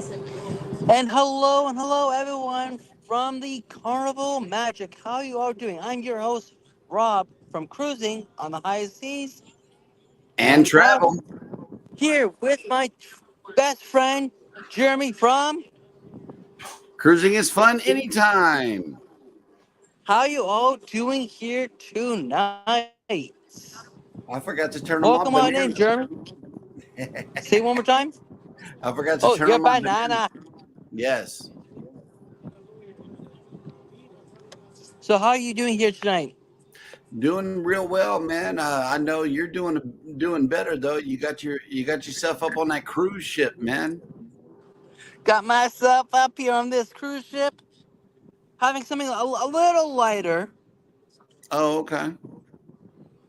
And hello everyone from the Carnival Magic. How you all doing? I'm your host, Rob, from Cruising on the High Seas And and travel. Travel. Here with my best friend, Jeremy from. Cruising is fun anytime. How you all doing here tonight? I forgot to turn on Welcome my on in, banana. Jeremy. Say one more time. I forgot to Oh, turn your on my banana. banana. Yes. So how are you doing here tonight? Doing real well, man. I know you're doing better though. You got yourself up on that cruise ship, man. Got myself up here on this cruise ship, having something a little lighter. Oh, okay.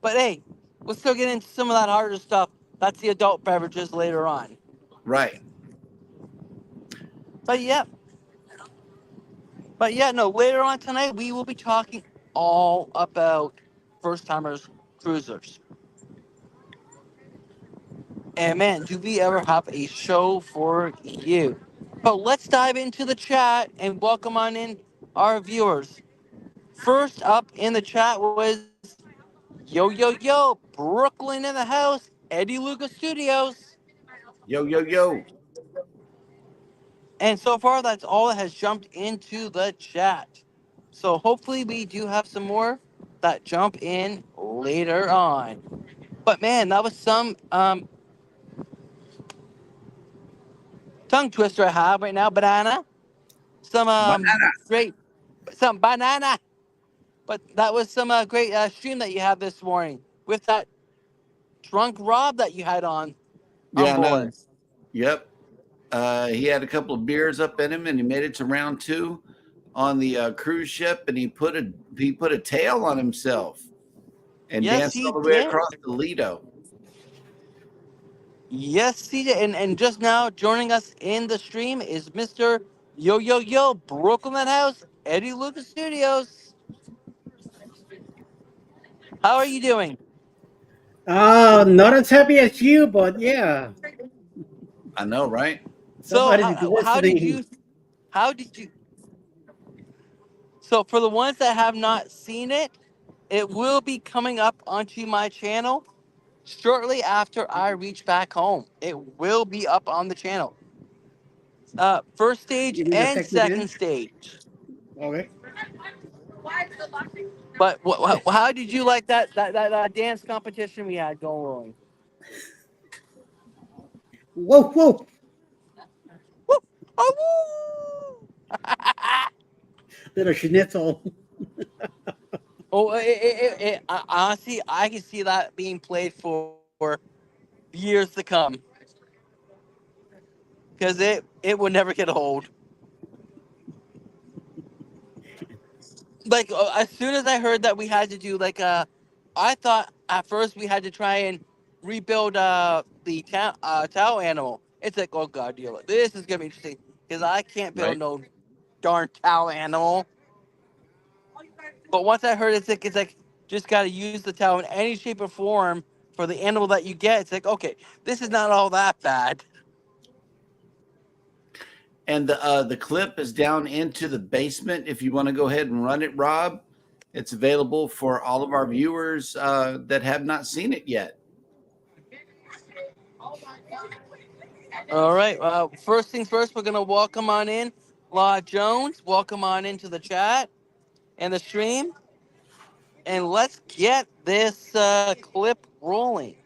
But hey, we'll still get into some of that harder stuff. That's the adult beverages later on. Right. But yeah, no, later on tonight we will be talking all about first timers cruisers. And man, do we ever have a show for you? But let's dive into the chat and welcome on in our viewers. First up in the chat was yo, Brooklyn in the house, Eddie Luca Studios. Yo, yo, yo. And so far, that's all that has jumped into the chat. So hopefully, we do have some more that jump in later on. But man, that was some tongue twister I have right now. Banana, some Banana. great, some banana. But that was some great stream that you had this morning with that drunk Rob that you had on Yeah, I know. board. Yep. He had a couple of beers up in him, and he made it to round two on the cruise ship, and he put a tail on himself and Yes, danced he all the way did. across the Lido. Yes, he did. And just now joining us in the stream is Mr. Yo, Brooklyn House, Eddie Lucas Studios. How are you doing? Not as happy as you, but yeah, I know, right? So somebody's how did listening. you how did you so for the ones that have not seen it, it will be coming up onto my channel shortly after I reach back home. It will be up on the channel. First stage You need a and second second hand? stage. Okay. But how did you like that dance competition we had going? Whoa, whoa. Woo! Oh, woo! Little schnitzel. Oh, honestly, I can see that being played for years to come because it would never get old. Like as soon as I heard that we had to do I thought at first we had to try and rebuild the towel animal. It's like, oh god, this is gonna be interesting because I can't build Right. no darn towel animal. But once I heard it's like just got to use the towel in any shape or form for the animal that you get. It's like, okay, this is not all that bad. And the clip is down into the basement. If you want to go ahead and run it, Rob, it's available for all of our viewers that have not seen it yet. All right. First things first, we're gonna welcome on in Law Jones. Welcome on into the chat and the stream, and let's get this clip rolling.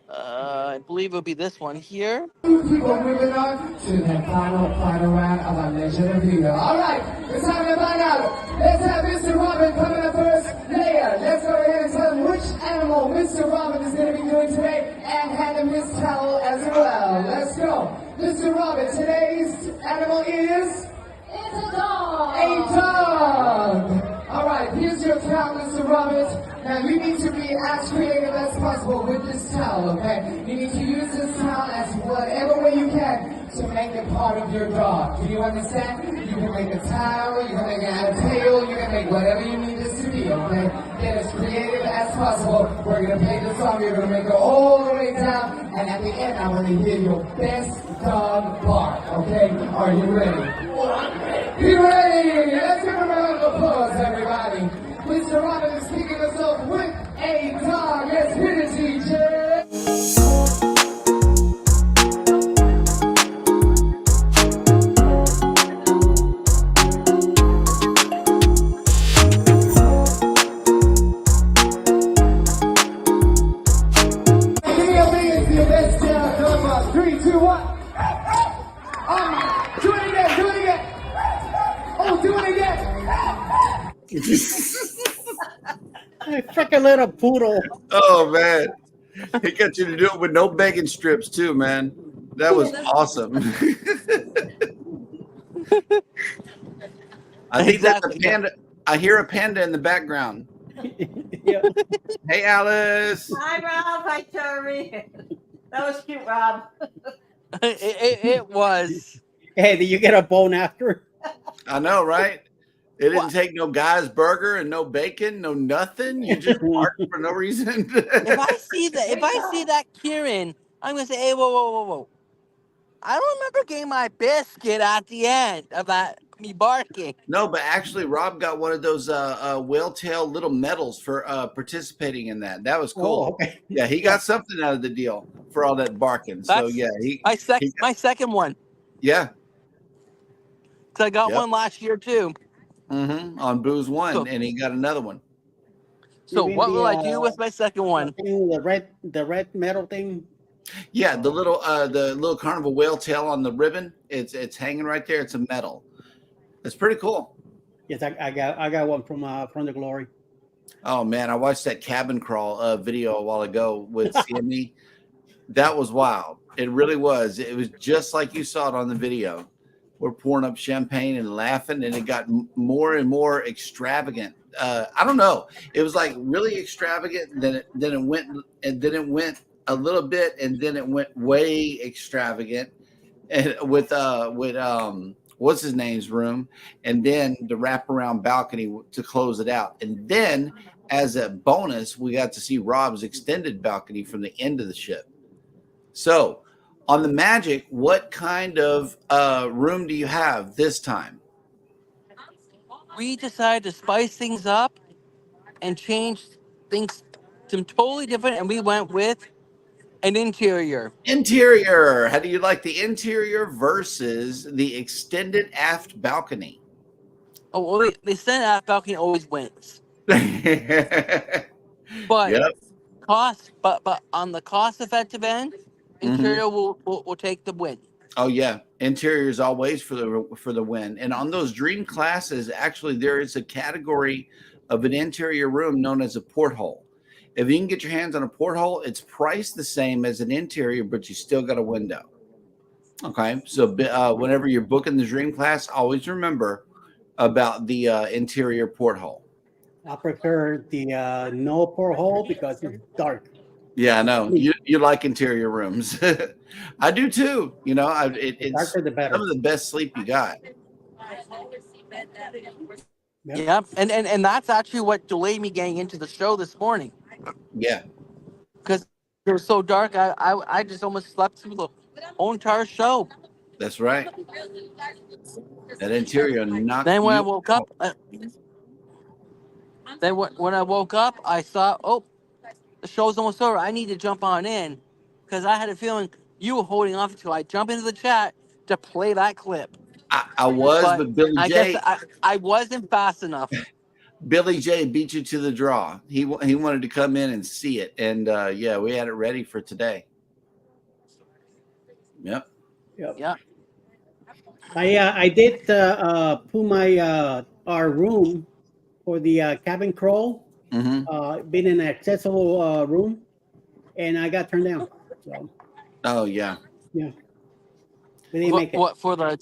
I believe it'll be this one here. People moving on to the final round of our Legend of Vita. All right, it's time to find out. Let's have Mr. Robin coming up first. Leia, let's go ahead and tell him which animal Mr. Robin is going to be doing today and hand him his towel as well. Let's go. Mr. Robin, today's animal is? It's a dog. A dog. All right, here's your towel, Mr. Roberts. Now you need to be as creative as possible with this towel, okay? You need to use this towel as whatever way you can to make it part of your dog. Do you understand? You can make a towel, you can make it out of tail, you can make whatever you need this to be, okay? Get as creative as possible. We're gonna play the song, you're gonna make it all the way down, and at the end I want to hear your best dog bark, Okay, are you ready? Be ready! Let's give a round of applause, everybody. Mr. Robin is kicking us off with a dog. Let's hit it, DJ. Give me a big your best down. Come on, 3, 2, 1. Do it again, do it again. Oh, do it again. A freaking little poodle. Oh man, he got you to do it with no bacon strips too, man. That was awesome. I think that's a Exactly, yeah. panda. I hear a panda in the background. Yeah. Hey, Alice. Hi, Rob. Hi, Terry. That was cute, Rob. It was. Hey, did you get a bone after? I know, right? It didn't What? take no guy's burger and no bacon, no nothing. You just barked for no reason. If I see that Kieran, I'm gonna say, hey, whoa. I don't remember getting my biscuit at the end of that me barking. No, but actually, Rob got one of those whale tail little medals for participating in that. That was cool. Oh, okay. Yeah, he got something out of the deal for all that barking. So That's yeah, my second one. yeah. 'Cause I got Yep. one last year too. On Booze One, So- and he got another one. So You mean what the, will I do with my second one? The red metal thing. Yeah, the little carnival whale tail on the ribbon. It's hanging right there. It's a medal. It's pretty cool. Yes, I got one from the glory. Oh man, I watched that cabin crawl video a while ago with CME. That was wild. It really was. It was just like you saw it on the video. We're pouring up champagne and laughing, and it got more and more extravagant. I don't know. It was like really extravagant. Then it went a little bit, and then it went way extravagant, and with what's his name's room, and then the wraparound balcony to close it out, and then as a bonus, we got to see Rob's extended balcony from the end of the ship. So, on the Magic, what kind of room do you have this time? We decided to spice things up and change things to totally different, and we went with an interior. Interior. How do you like the interior versus the extended aft balcony? Oh, well, they said that balcony always wins, Yep. but but on the cost effective end, interior will take the win. Oh yeah, interior is always for the win. And on those dream classes, actually, there is a category of an interior room known as a porthole. If you can get your hands on a porthole, it's priced the same as an interior, but you still got a window. Okay, so whenever you're booking the dream class, always remember about the interior porthole. I prefer the no porthole because it's dark. Yeah, I know you like interior rooms. I do too. You know, it's Darker the better. some of the best sleep you got. Yep. Yeah, and that's actually what delayed me getting into the show this morning Yeah, because it was so dark. I just almost slept through the whole entire show. that's right. That interior knocked Then when I you woke up, when I woke up, I saw, oh, the show's almost over. I need to jump on in because I had a feeling you were holding off until I jump into the chat to play that clip. I was, but Billy I J. guess I wasn't fast enough. Billy J beat you to the draw. He wanted to come in and see it, and yeah, we had it ready for today. Yep. Yeah. I did put my our room for the cabin crawl, been in an accessible room, and I got turned down. So Oh yeah. yeah, we didn't make it. What for the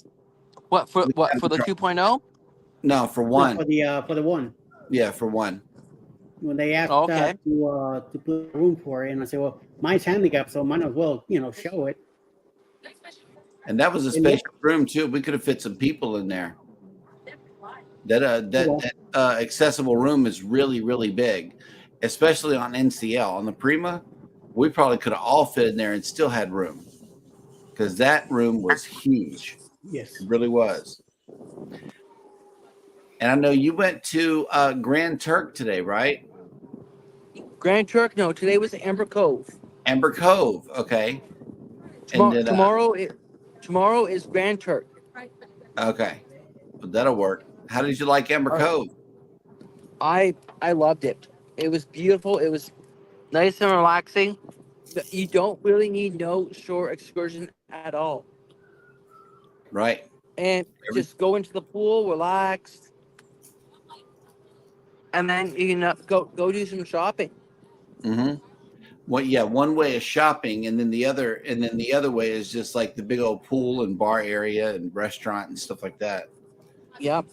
2.0? No, for No, one. for the one. Yeah, for one. When they asked Okay. to put a room for it, and I said, well, mine's handicapped, so might as well show it. And that was a spacious room too. We could have fit some people in there. That accessible room is really, really big, especially on NCL. On the Prima, we probably could have all fit in there and still had room. because that room was huge. Yes. It really was. And I know you went to Grand Turk today, right? Grand Turk? No, today was Amber Cove. Amber Cove. Okay. And then, Tomorrow is Grand Turk. okay. Well, that'll work. How did you like Amber Cove? I loved it. It was beautiful. It was nice and relaxing. You don't really need no shore excursion at all. Right. And just go into the pool, relax, and then you can go do some shopping. Mm-hmm. Well, yeah, one way is shopping, and then the other way is just like the big old pool and bar area and restaurant and stuff like that. Yep.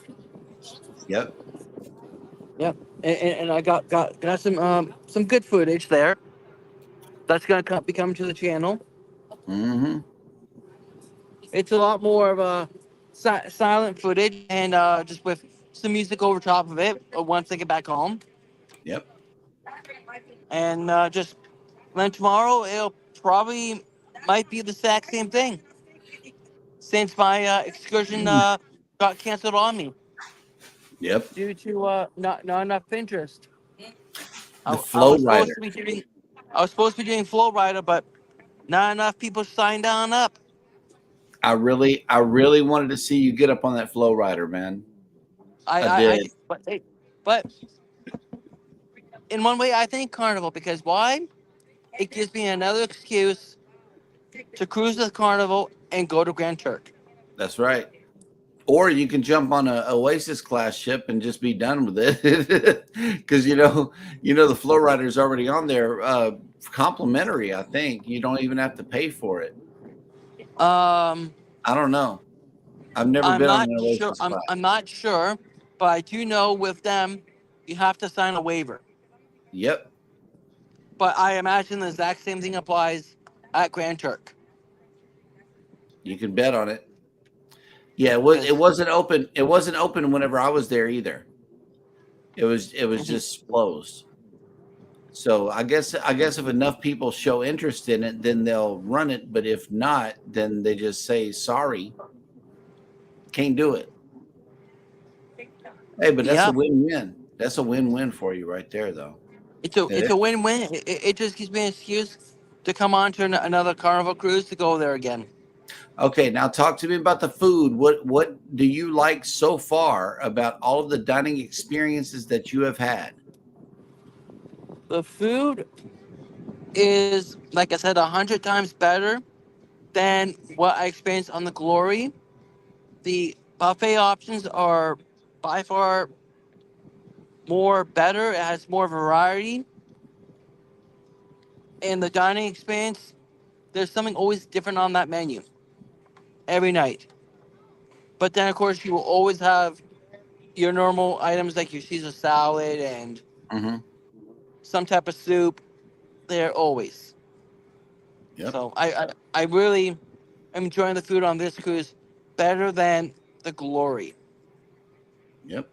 Yep. Yep. And I got some good footage there. That's gonna be coming to the channel. Mm-hmm. It's a lot more of a silent footage and just with some music over top of it once I get back home. Yep. And just then tomorrow it'll probably might be the exact same thing since my excursion got canceled on me. Yep. Due to not enough interest. The Flow Rider. I was supposed to be doing Flow Rider, but not enough people signed on up. I really wanted to see you get up on that Flow Rider, man. I did. But in one way, I think Carnival, because why? It gives me another excuse to cruise with Carnival and go to Grand Turk. That's right. Or you can jump on a Oasis class ship and just be done with it, because you know the Flow Rider is already on there, complimentary. I think you don't even have to pay for it. I don't know. I've never been on an Oasis class. I'm not sure, but I do know with them, you have to sign a waiver. Yep. But I imagine the exact same thing applies at Grand Turk. You can bet on it. Yeah, it wasn't open. It wasn't open whenever I was there either. It was just closed. So I guess if enough people show interest in it, then they'll run it. But if not, then they just say sorry. Can't do it. Hey, but that's a win-win. That's a win-win for you right there, though. It's a win-win. It just gives me an excuse to come on to another Carnival cruise to go there again. Okay, now talk to me about the food. What do you like so far about all of the dining experiences that you have had? The food is, like I said, 100 times better than what I experienced on the Glory. The buffet options are by far more better. It has more variety. And the dining experience, there's something always different on that menu every night. But then, of course, you will always have your normal items like your Caesar salad and some type of soup there always. Yep. So I really am enjoying the food on this cruise better than the Glory. Yep.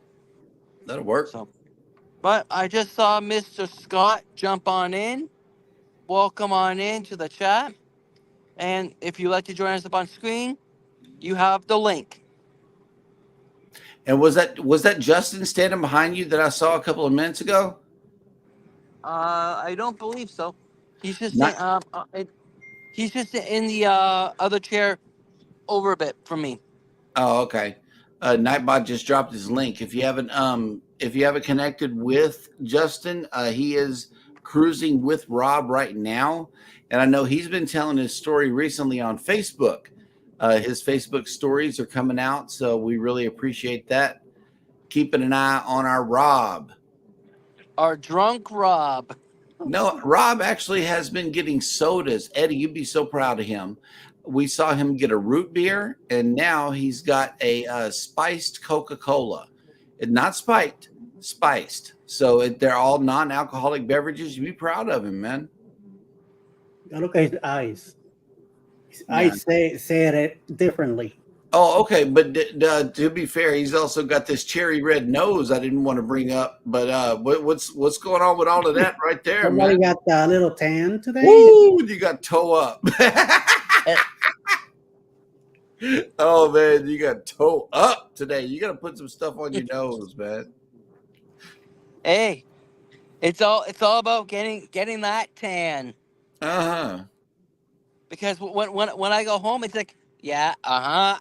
That'll work. So, but I just saw Mr. Scott jump on in. Welcome on in to the chat. And if you'd like to join us up on screen, you have the link. And was that Justin standing behind you that I saw a couple of minutes ago? I don't believe so. He's just he's just in the other chair over a bit from me. Oh, okay. Nightbot just dropped his link. If you haven't connected with Justin, he is cruising with Rob right now, and I know he's been telling his story recently on Facebook. His Facebook stories are coming out, so we really appreciate that. Keeping an eye on our Rob. Our drunk Rob. No, Rob actually has been getting sodas. Eddie, you'd be so proud of him. We saw him get a root beer, and now he's got a spiced Coca-Cola. Not spiked, spiced. So they're all non-alcoholic beverages. You'd be proud of him, man. Look at his eyes. His eyes say it differently. Oh, okay. But to be fair, he's also got this cherry red nose I didn't want to bring up. But what's going on with all of that right there, Somebody man? got a little tan today. Ooh, you got toe up. Oh man, you got toe up today. You got to put some stuff on your nose, man. Hey, it's all about getting that tan. Uh-huh. Because when I go home, it's like, yeah, I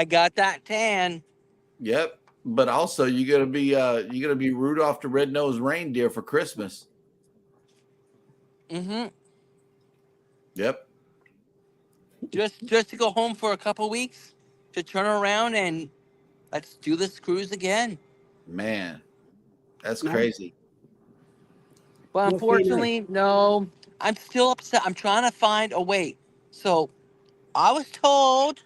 got that tan. Yep. But also you're gonna be Rudolph the Red-Nosed Reindeer for Christmas. Mm-hmm. Yep. Just to go home for a couple weeks, to turn around and let's do this cruise again. Man, that's Nice. crazy. But Okay, nice. unfortunately, no. I'm still upset. I'm trying to find a way. So I was told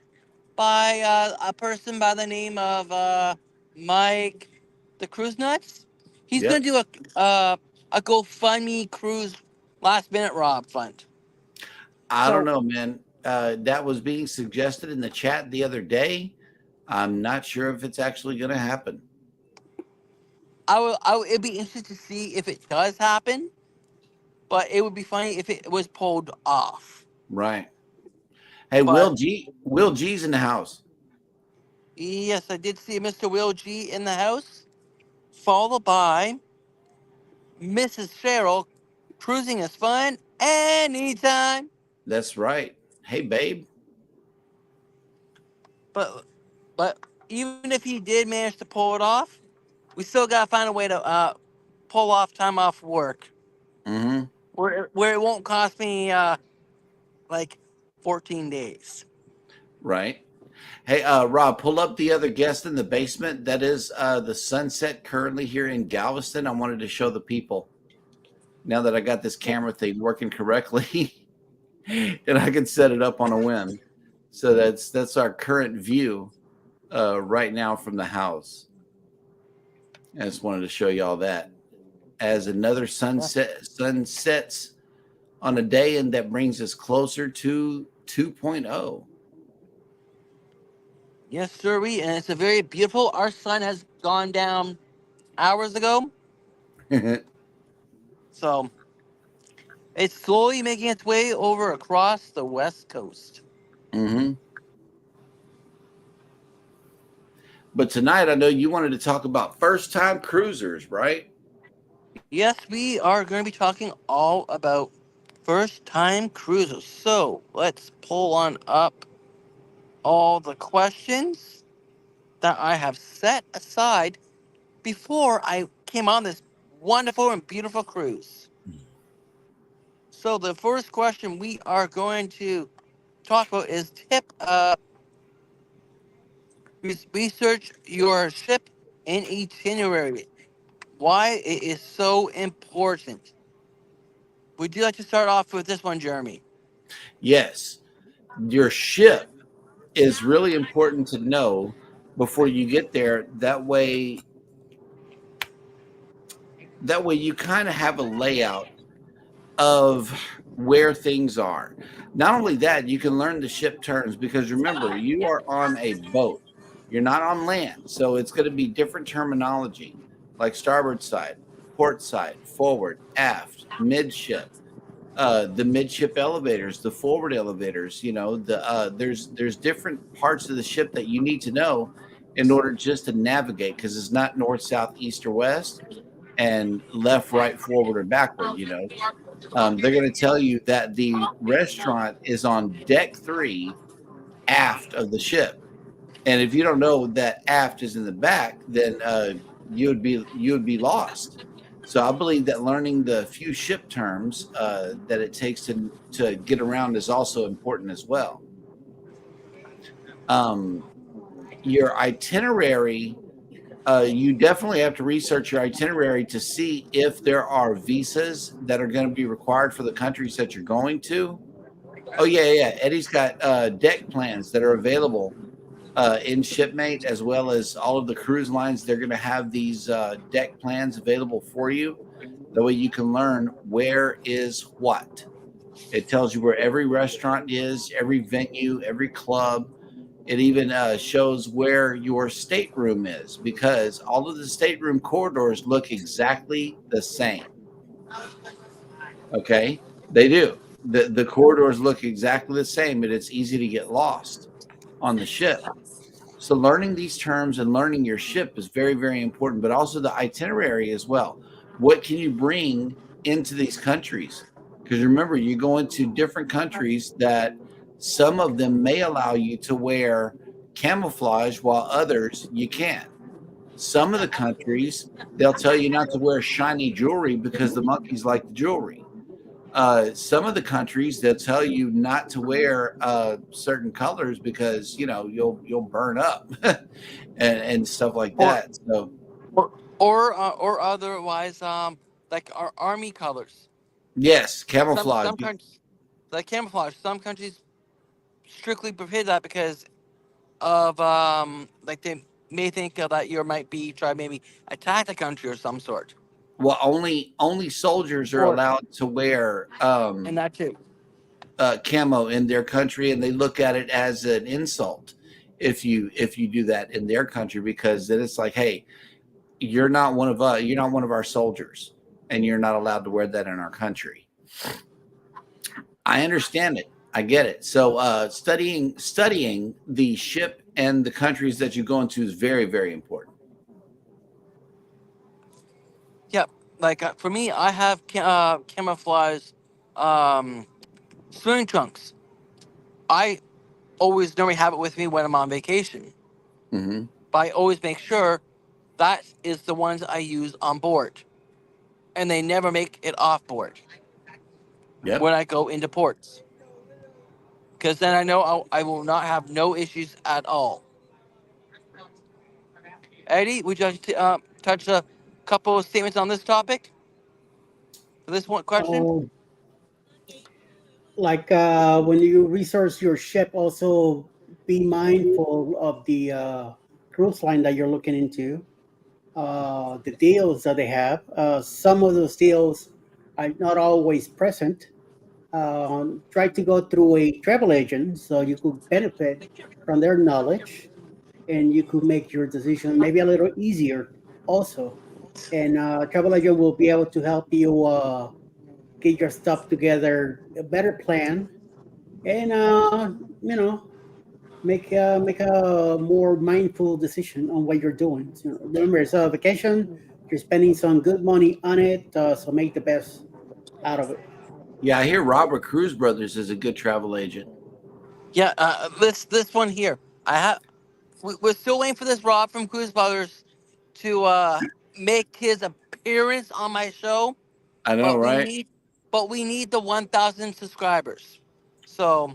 by a person by the name of Mike, the Cruise Nuts. He's Yep. gonna do a GoFundMe cruise last minute rob fund. I don't So know, man. That was being suggested in the chat the other day. I'm not sure if it's actually going to happen. it'd be interesting to see if it does happen. But it would be funny if it was pulled off. Right. Hey, But Will G's in the house. yes, I did see Mr. Will G in the house, followed by Mrs. Cheryl. Cruising is fun anytime. That's right. Hey, babe. But but even if he did manage to pull it off, we still gotta find a way to pull off time off work Mm-hmm. where it won't cost me like 14 days. Right. Hey, Rob, pull up the other guest in the basement. That is the sunset currently here in Galveston. I wanted to show the people now that I got this camera thing working correctly, and I can set it up on a whim. So that's our current view right now from the house. I just wanted to show you all that as another sunsets on a day, and that brings us closer to 2.0. Yes, sir. And it's a very beautiful. Our sun has gone down hours ago, so it's slowly making its way over across the west coast. Mm-hmm. But tonight, I know you wanted to talk about first-time cruisers, right? Yes, we are going to be talking all about first-time cruisers. So let's pull on up all the questions that I have set aside before I came on this wonderful and beautiful cruise. So the first question we are going to talk about is research your ship and itinerary. Why it is so important. Would you like to start off with this one, Jeremy? Yes, your ship is really important to know before you get there. That way you kind of have a layout of where things are. Not only that, you can learn the ship terms because remember, you are on a boat. You're not on land. So it's going to be different terminology like starboard side, port side, forward, aft, midship, the midship elevators, the forward elevators, there's different parts of the ship that you need to know in order just to navigate because it's not north, south, east, or west and left, right, forward, or backward. They're going to tell you that the restaurant is on deck 3 aft of the ship. And if you don't know that aft is in the back, then you would be lost. So I believe that learning the few ship terms that it takes to get around is also important as well. Your itinerary, you definitely have to research your itinerary to see if there are visas that are going to be required for the countries that you're going to. Oh yeah. Eddie's got deck plans that are available in Shipmate, as well as all of the cruise lines. They're going to have these deck plans available for you. That way you can learn where is what. It tells you where every restaurant is, every venue, every club. It even shows where your stateroom is because all of the stateroom corridors look exactly the same. Okay, they do. The corridors look exactly the same, and it's easy to get lost on the ship. So learning these terms and learning your ship is very, very important, but also the itinerary as well. What can you bring into these countries? Because remember, you go into different countries that some of them may allow you to wear camouflage while others you can't. Some of the countries, they'll tell you not to wear shiny jewelry because the monkeys like the jewelry. Some of the countries they'll tell you not to wear certain colors because you'll burn up and stuff like or that. So or otherwise, like our army colors. yes, camouflage. Some countries like camouflage. Some countries strictly prohibit that because of like they may think that you might be try maybe attack the country or some sort. Well, only soldiers are Or allowed to wear and that too. camo in their country, and they look at it as an insult if you do that in their country, because then it's like, hey, you're not one of us, you're not one of our soldiers, and you're not allowed to wear that in our country. I understand it. I get it. So studying the ship and the countries that you go into is very, very important. Yep. Like for me, I have camouflage um, swimming trunks. I always normally have it with me when I'm on vacation, Mm-hmm. but I always make sure that is the ones I use on board, and they never make it off board Yep. when I go into ports, because then I know I will not have no issues at all. Eddie, would you like to touch a couple of statements on this topic for this one question? Oh, like when you research your ship, also be mindful of the cruise line that you're looking into, the deals that they have. Some of those deals are not always present. Try to go through a travel agent so you could benefit from their knowledge and you could make your decision maybe a little easier also. And travel agent will be able to help you get your stuff together, a better plan, and make a more mindful decision on what you're doing. So remember, it's a vacation. You're spending some good money on it, so make the best out of it. Yeah, I hear Robert Cruz Brothers is a good travel agent. Yeah, this one here. I have. We're still waiting for this Rob from Cruise Brothers to make his appearance on my show, I know, but we right? need we need the 1,000 subscribers. So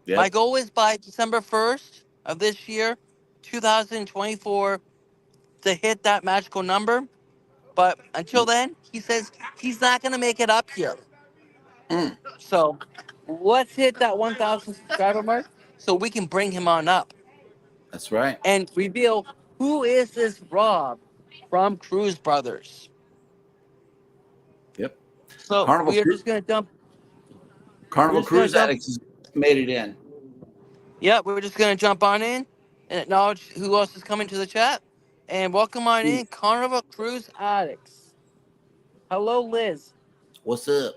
my Yep. goal is by December 1st of this year, 2024, to hit that magical number. But until then, he says he's not gonna make it up here. Mm, So let's hit that 1,000 subscriber mark so we can bring him on up that's right. and reveal who is this Rob from Cruise Brothers. Yep. So Carnival we are Cru- just gonna dump. We're Carnival just gonna Cruise jump. Addicts has made it in. Yeah, we're just gonna jump on in and acknowledge who else is coming to the chat, and welcome on in Carnival Cruise Addicts. Hello, Liz. What's up?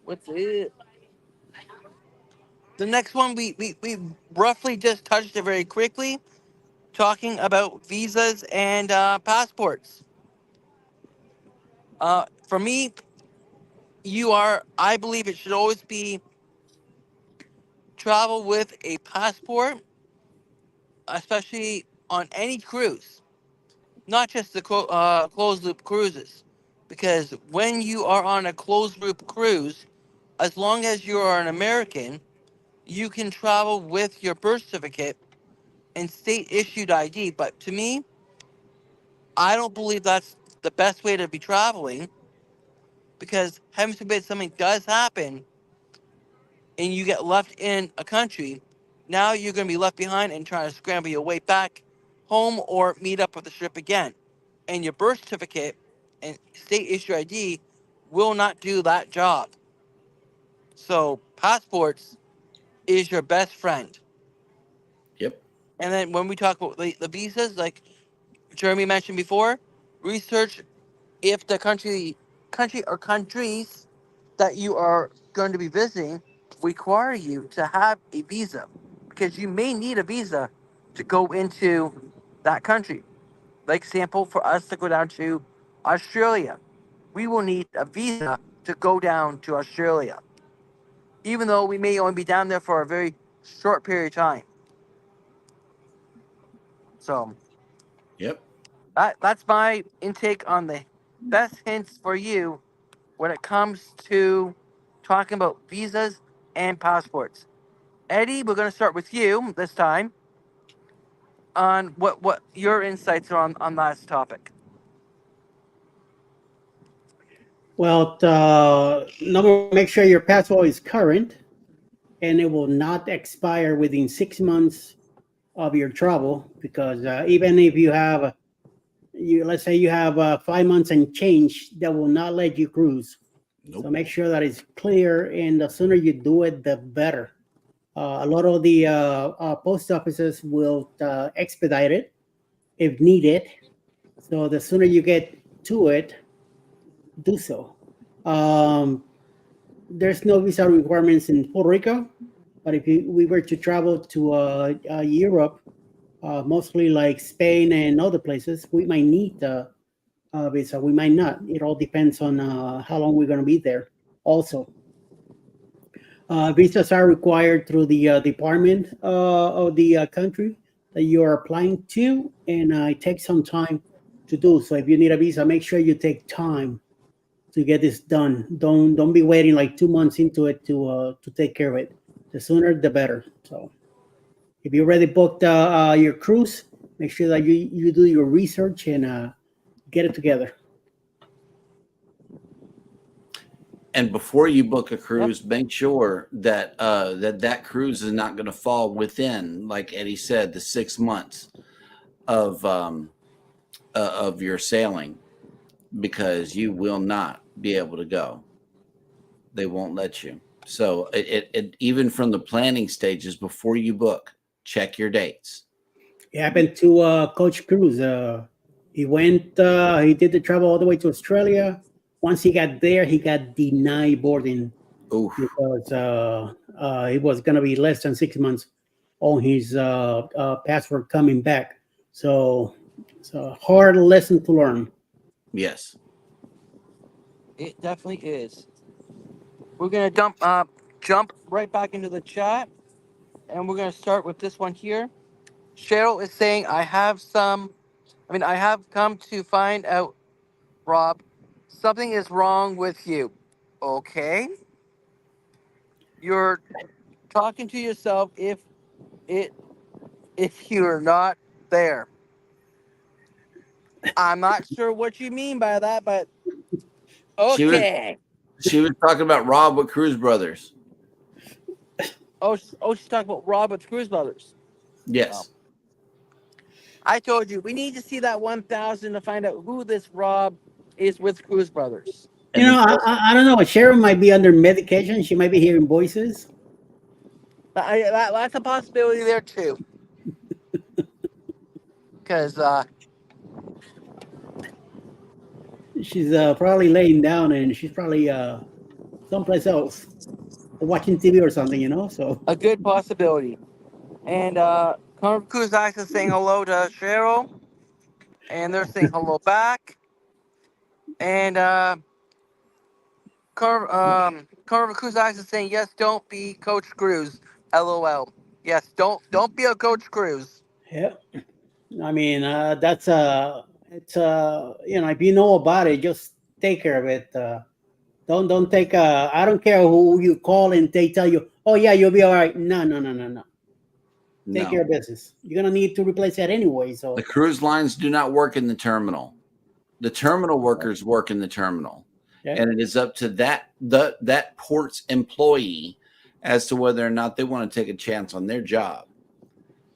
What's it? The next one we roughly just touched it very quickly, talking about visas and passports. For me, I believe it should always be travel with a passport, especially on any cruise, not just the closed loop cruises. Because when you are on a closed loop cruise, as long as you are an American, you can travel with your birth certificate and state issued ID. But to me, I don't believe that's the best way to be traveling, because heaven forbid something does happen and you get left in a country, now you're going to be left behind and trying to scramble your way back home or meet up with the ship again. And your birth certificate and state issue ID will not do that job. So passports is your best friend. Yep. And then when we talk about the visas, like Jeremy mentioned before, research if the country or countries that you are going to be visiting require you to have a visa. because you may need a visa to go into that country. Like example, for us to go down to Australia, we will need a visa to go down to Australia, even though we may only be down there for a very short period of time. So Yep. that's my intake on the best hints for you when it comes to talking about visas and passports. Eddie, we're going to start with you this time on what your insights are on last topic. Well, number one, make sure your passport is current and it will not expire within 6 months of your travel. Because even if you have, let's say you have 5 months and change, that will not let you cruise. Nope. So make sure that it's clear, and the sooner you do it, the better. A lot of the post offices will expedite it if needed. So the sooner you get to it, do so. Um, there's no visa requirements in Puerto Rico, but if we were to travel to Europe, mostly like Spain and other places, we might need a visa. We might not. It all depends on how long we're going to be there. Also, visas are required through the department of the country that you are applying to, and it takes some time to do. So if you need a visa, make sure you take time to get this done. Don't be waiting like 2 months into it to take care of it. The sooner, the better. So if you already booked your cruise, make sure that you do your research and get it together. And before you book a cruise, make sure that that cruise is not going to fall within, like Eddie said, the 6 months of your sailing, because you will not be able to go. They won't let you. So it even from the planning stages before you book, check your dates. It happened to Coach Cruz. He went. He did the travel all the way to Australia. Once he got there, he got denied boarding. Oof. Because it was going to be less than 6 months on his passport coming back. So it's a hard lesson to learn. Yes. It definitely is. We're gonna jump right back into the chat, and we're gonna start with this one here. Cheryl is saying, I have come to find out, Rob, something is wrong with you. Okay. You're talking to yourself it if you're not there. I'm not sure what you mean by that, but okay. She was talking about Rob with Cruise Brothers. Oh, she's talking about Rob with Cruise Brothers. Yes. I told you we need to see that 1,000 to find out who this Rob is with Cruise Brothers. You know, I don't know. Cheryl might be under medication. She might be hearing voices. That's a possibility there too. Because She's probably laying down, and she's probably someplace else, watching TV or something. So a good possibility. And Carver Kuzak is saying hello to Cheryl, and they're saying hello back. And Carver Kuzak is saying yes. Don't be Coach Cruz. LOL. Yes. Don't be a Coach Cruz. yeah. I mean, that's it's if you know about it, just take care of it. Don't take. I don't care who you call and they tell you, oh yeah, you'll be all right. No. Take care of business. You're gonna need to replace that anyway. So the cruise lines do not work in the terminal. The terminal workers work in the terminal, and it is up to that port's employee as to whether or not they want to take a chance on their job.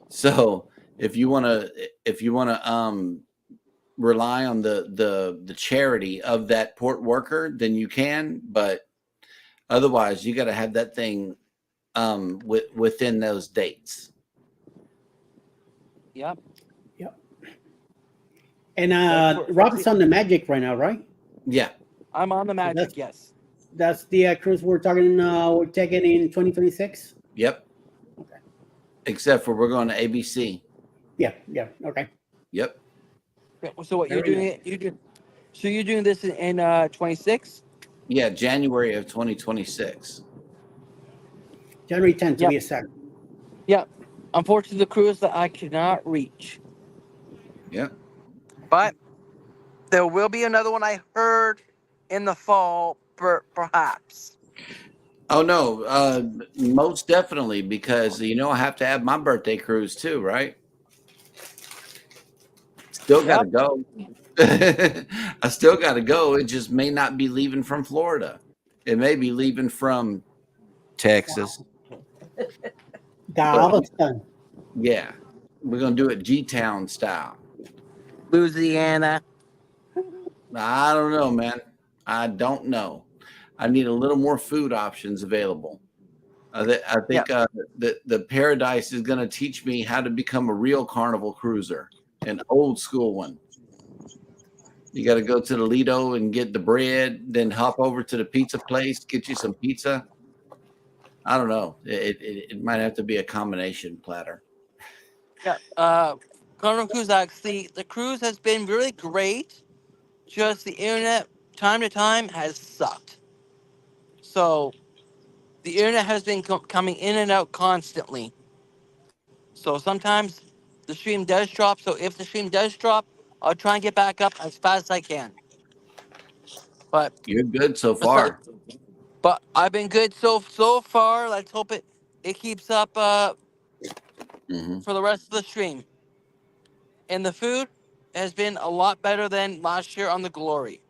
So if you want to rely on the charity of that port worker, then you can, but otherwise you got to have that thing within those dates. Yep. And Rob's on the Magic right now, right? Yeah, I'm on the Magic. Yes. That's the cruise we're taking in 2026. Yep. Okay. except for we're going to ABC. Yeah, yeah. Okay. Yep. Yeah, so what you're Very doing nice. it? You do. So you're doing this in 26. Yeah, January of 2026. January 10th to Yep. be exact. Yep. Unfortunately, the cruise that I cannot reach, Yep. but there will be another one I heard in the fall, perhaps. Oh no, most definitely because I have to have my birthday cruise too, right? Still got to Yep. go. I still got to go. It just may not be leaving from Florida. It may be leaving from Texas, but Galveston. yeah, we're gonna do it G Town style. Louisiana. I don't know, man. I don't know. I need a little more food options available. I Yep. think the Paradise is going to teach me how to become a real Carnival cruiser, an old school one. You got to go to the Lido and get the bread, then hop over to the pizza place, get you some pizza. I don't know. It might have to be a combination platter. Yep. Carnival Cruise actually, the cruise has been really great. Just the internet, time to time, has sucked. So the internet has been coming in and out constantly. So sometimes the stream does drop. So if the stream does drop, I'll try and get back up as fast as I can. But You're good so besides, far. but I've been good so far. Let's hope it keeps up Hmm. for the rest of the stream. And the food has been a lot better than last year on the Glory.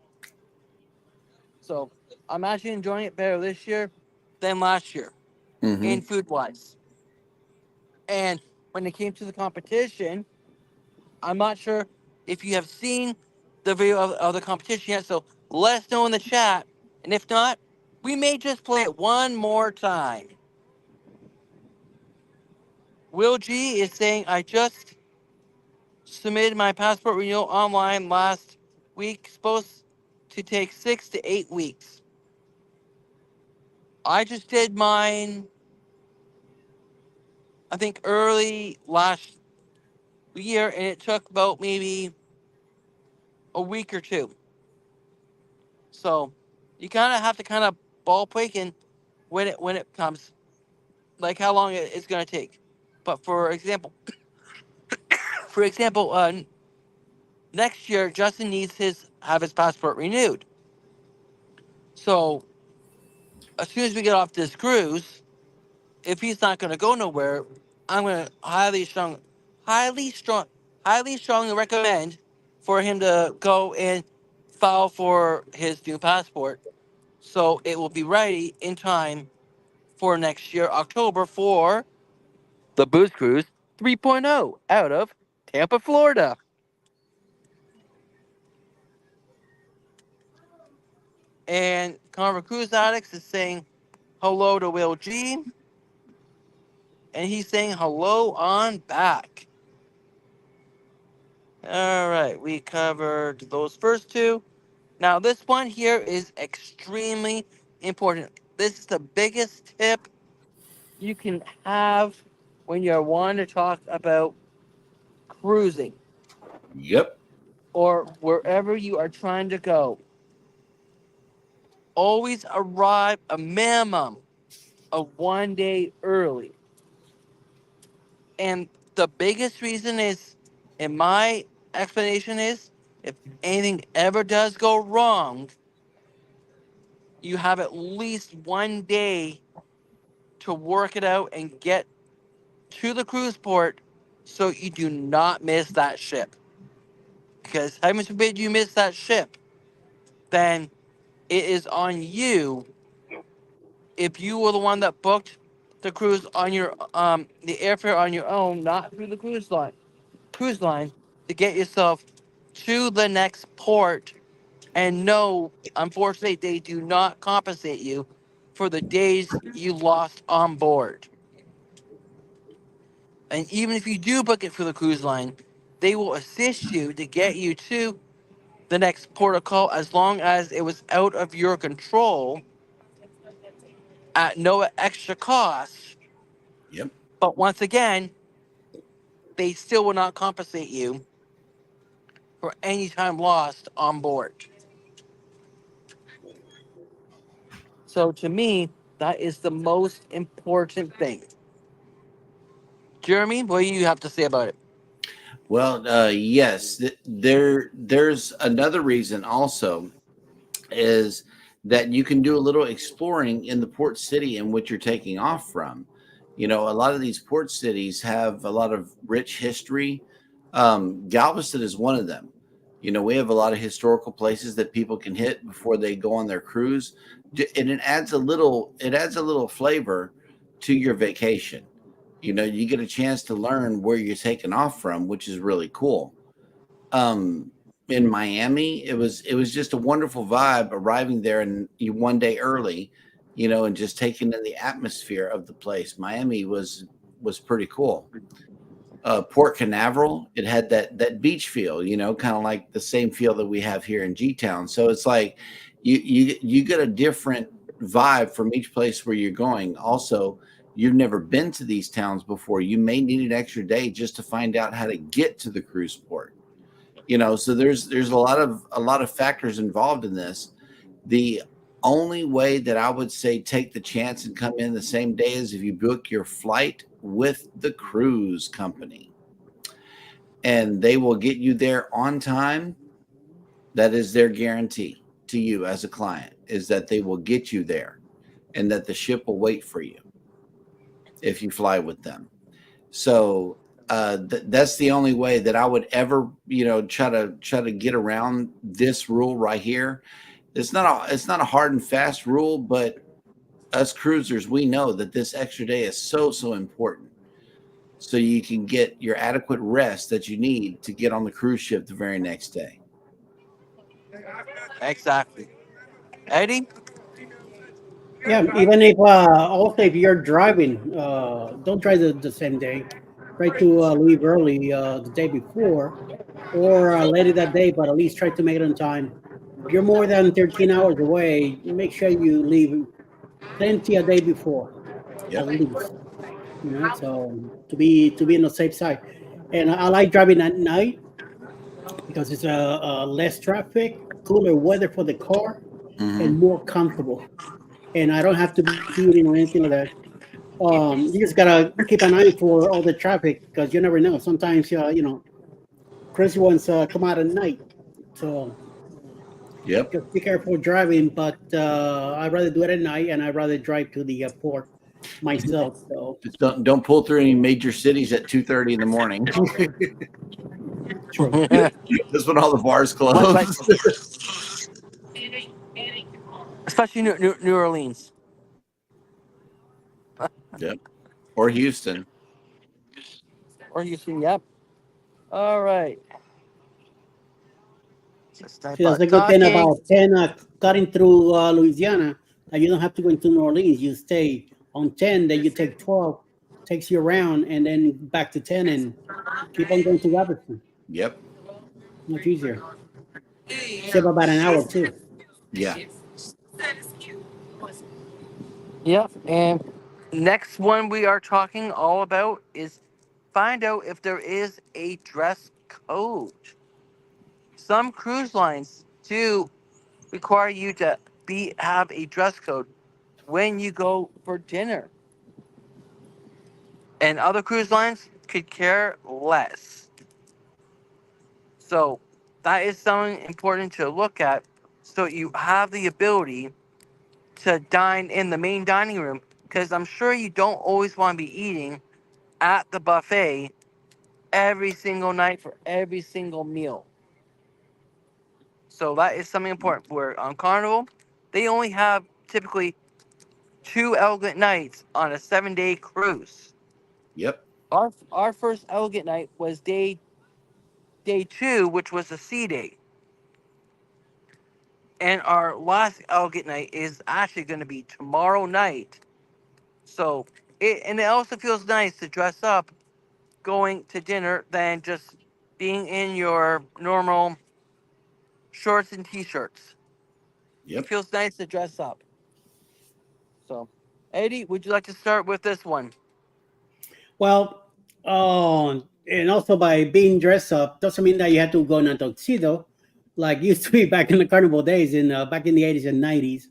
So I'm actually enjoying it better this year than last year in Hmm. food wise. And when it came to the competition, I'm not sure if you have seen the video of the competition yet. So let us know in the chat. And if not, we may just play it one more time. Will G is saying, I just submitted my passport renewal online last week. Supposed to take 6 to 8 weeks. I just did mine, I think, early last year, and it took about maybe a week or two. So you kind of have to kind of ballpark in when it comes, like how long it's going to take. But for example, next year Justin needs his have his passport renewed. So as soon as we get off this cruise, if he's not going to go nowhere, I'm going to highly strong, highly strongly recommend for him to go and file for his new passport, so it will be ready in time for next year, October, for the Booze Cruise 3.0 out of Tampa, Florida. And Carver Cruise Addicts is saying hello to Will G, and he's saying hello on back. All right, we covered those first two. Now, this one here is extremely important. This is the biggest tip you can have when you're wanting to talk about cruising Yep. or wherever you are trying to go. Always arrive a minimum of 1 day early. And the biggest reason is, in my explanation, is if anything ever does go wrong, you have at least 1 day to work it out and get to the cruise port so you do not miss that ship. Because heaven forbid you miss that ship, then it is on you. If you were the one that booked the cruise on your the airfare on your own, not through the cruise line, to get yourself to the next port. And no, unfortunately, they do not compensate you for the days you lost on board. And even if you do book it for the cruise line, they will assist you to get you to the next port of call as long as it was out of your control at no extra cost. Yep. But once again, they still will not compensate you for any time lost on board. So to me, that is the most important thing. Jeremy, what do you have to say about it? Well, yes, there's another reason also is that you can do a little exploring in the port city in which you're taking off from. You know, a lot of these port cities have a lot of rich history. Galveston is one of them. You know, we have a lot of historical places that people can hit before they go on their cruise, and it adds a little flavor to your vacation. You know, you get a chance to learn where you're taking off from, which is really cool. um in Miami, it was just a wonderful vibe arriving there and you one day early, and just taking in the atmosphere of the place. Miami was pretty cool. Port Canaveral, it had that beach feel, kind of like the same feel that we have here in G Town. So it's like you get a different vibe from each place where you're going. Also, you've never been to these towns before. You may need an extra day just to find out how to get to the cruise port. So there's a lot of factors involved in this. The only way that I would say take the chance and come in the same day is if you book your flight with the cruise company, and they will get you there on time. That is their guarantee to you as a client, is that they will get you there and that the ship will wait for you if you fly with them. So that's the only way that I would ever, try to get around this rule right here. It's not a hard and fast rule, but us cruisers, we know that this extra day is so important. So you can get your adequate rest that you need to get on the cruise ship the very next day. Exactly. Eddie? Yeah, even if also if you're driving, don't drive the same day. Try to leave early the day before, or late that day, but at least try to make it on time. If you're more than 13 hours away, make sure you leave plenty a day before, Yep. at least. So to be on the safe side. And I like driving at night because it's less traffic, cooler weather for the car, and Hmm. more comfortable. And I don't have to be heating or anything like that. You just gotta keep an eye for all the traffic because you never know. Sometimes, crazy ones come out at night. So Yep. just be careful driving. But I'd rather do it at night, and I'd rather drive to the port myself. So Just don't pull through any major cities at 2:30 in the morning. sure. That's when all the bars like, close. especially New Orleans. Yep. Or Houston. Or Houston, yep. All right. Let's type See, that's about a good thing talking. about 10 cutting through Louisiana. You don't have to go into New Orleans. You stay on 10, then you take 12, takes you around, and then back to 10, and keep on going to Robertson. Yep. Much easier. Save about an hour too. Yeah. Yep. And next one we are talking all about is find out if there is a dress code. Some cruise lines do require you to have a dress code when you go for dinner. And other cruise lines could care less. So that is something important to look at so you have the ability to dine in the main dining room because I'm sure you don't always want to be eating at the buffet every single night for every single meal. So that is something important. Where on Carnival, they only have typically two elegant nights on a 7-day cruise. Yep. Our first elegant night was day two, which was a sea day. And our last elegant night is actually going to be tomorrow night. So it also feels nice to dress up going to dinner than just being in your normal shorts and t-shirts. It Yep. feels nice to dress up. So, Eddie, would you like to start with this one? Well, and also by being dressed up doesn't mean that you have to go in a tuxedo, like used to be back in the carnival days in back in the 80s and 90s,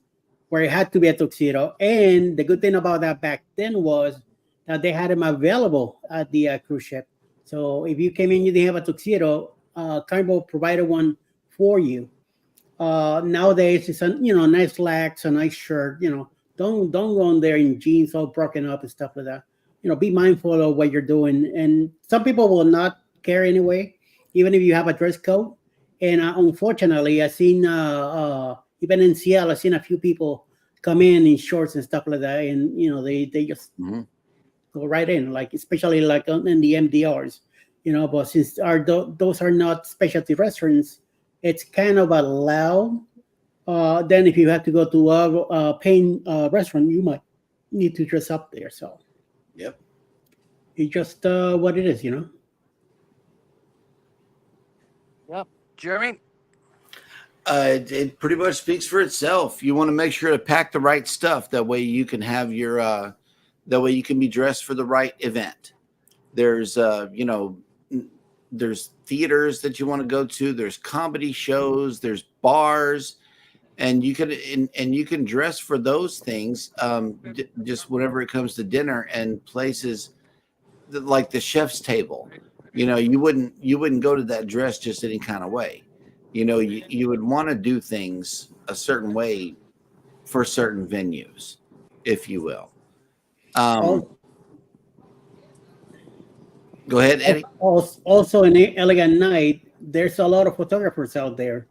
where it had to be a tuxedo. And the good thing about that back then was that they had them available at the cruise ship. So if you came in, you didn't have a tuxedo, Carnival provided one for you. Nowadays it's a nice slacks, a nice shirt. Don't go in there in jeans all broken up and stuff like that. Be mindful of what you're doing. And some people will not care anyway, even if you have a dress code. And unfortunately, I've seen even in Seattle, I've seen a few people come in shorts and stuff like that, and they just go right in, like especially like in the MDRs. But since those are not specialty restaurants, it's kind of allowed. Then if you have to go to a paying restaurant, you might need to dress up there. So Yep. it's just what it is. Yep. Jeremy? It pretty much speaks for itself. You want to make sure to pack the right stuff. That way you can have your, that way you can be dressed for the right event. There's, there's theaters that you want to go to. There's comedy shows. There's bars, and you can dress for those things. Just whenever it comes to dinner and places like the chef's table, you wouldn't go to that dress just any kind of way. You would want to do things a certain way for certain venues, if you will. Go ahead, Eddie. Also in Elegant Night, there's a lot of photographers out there.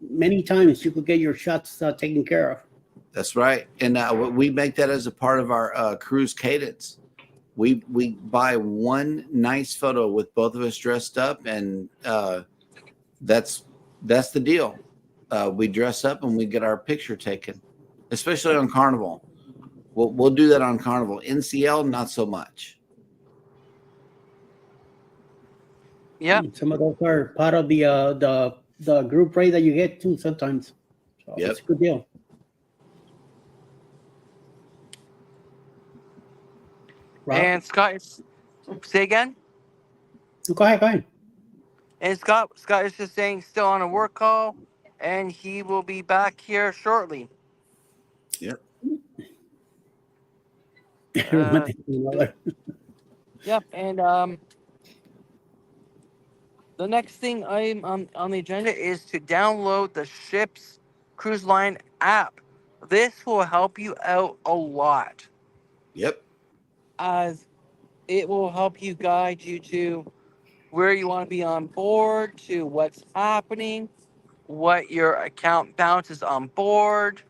Many times you could get your shots taken care of. That's right, and we make that as a part of our cruise cadence. We buy one nice photo with both of us dressed up, and that's the deal. We dress up and we get our picture taken, especially on Carnival. We'll do that on Carnival. NCL, not so much. Yeah. Some of those are part of the group rate that you get too sometimes. So Yep. It's a good deal. Rob? And Scott, say again? Go ahead. And Scott is just saying still on a work call, and he will be back here shortly. Yep. Yep, and the next thing I'm on the agenda is to download the ship's cruise line app. This will help you out a lot, Yep. as it will help you guide you to where you want to be on board, to what's happening, what your account balance is on board,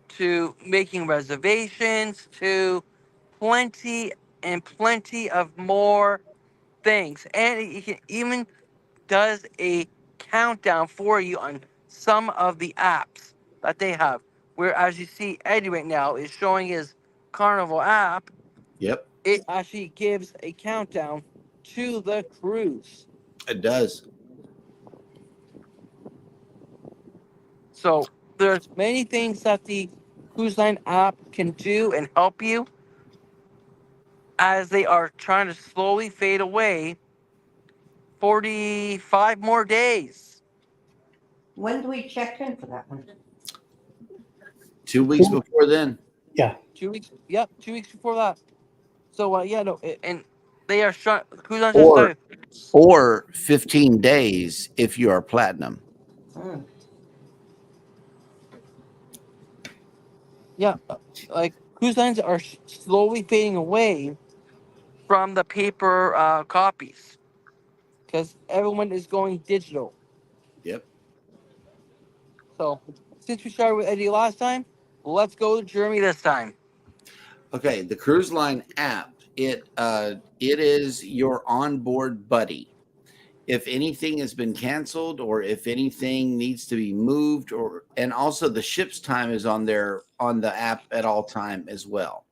to making reservations, to plenty and plenty of more things. And it even does a countdown for you on some of the apps that they have. Where, as you see, Eddie right now is showing his Carnival app. Yep. It actually gives a countdown to the cruise. It does. So there's many things that the cruise line app can do and help you, as they are trying to slowly fade away. 45 more days. When do we check in for that one? 2 weeks before then. Yeah. 2 weeks. Yep, 2 weeks before that. So and they are cruise lines Or 15 days if you are platinum. Yeah, like cruise lines are slowly fading away from the paper copies, because everyone is going digital. Yep. So since we started with Eddie last time, let's go to Jeremy this time. Okay, the cruise line app, it is your onboard buddy. If anything has been canceled, or if anything needs to be moved, and also the ship's time is on the app at all time as well.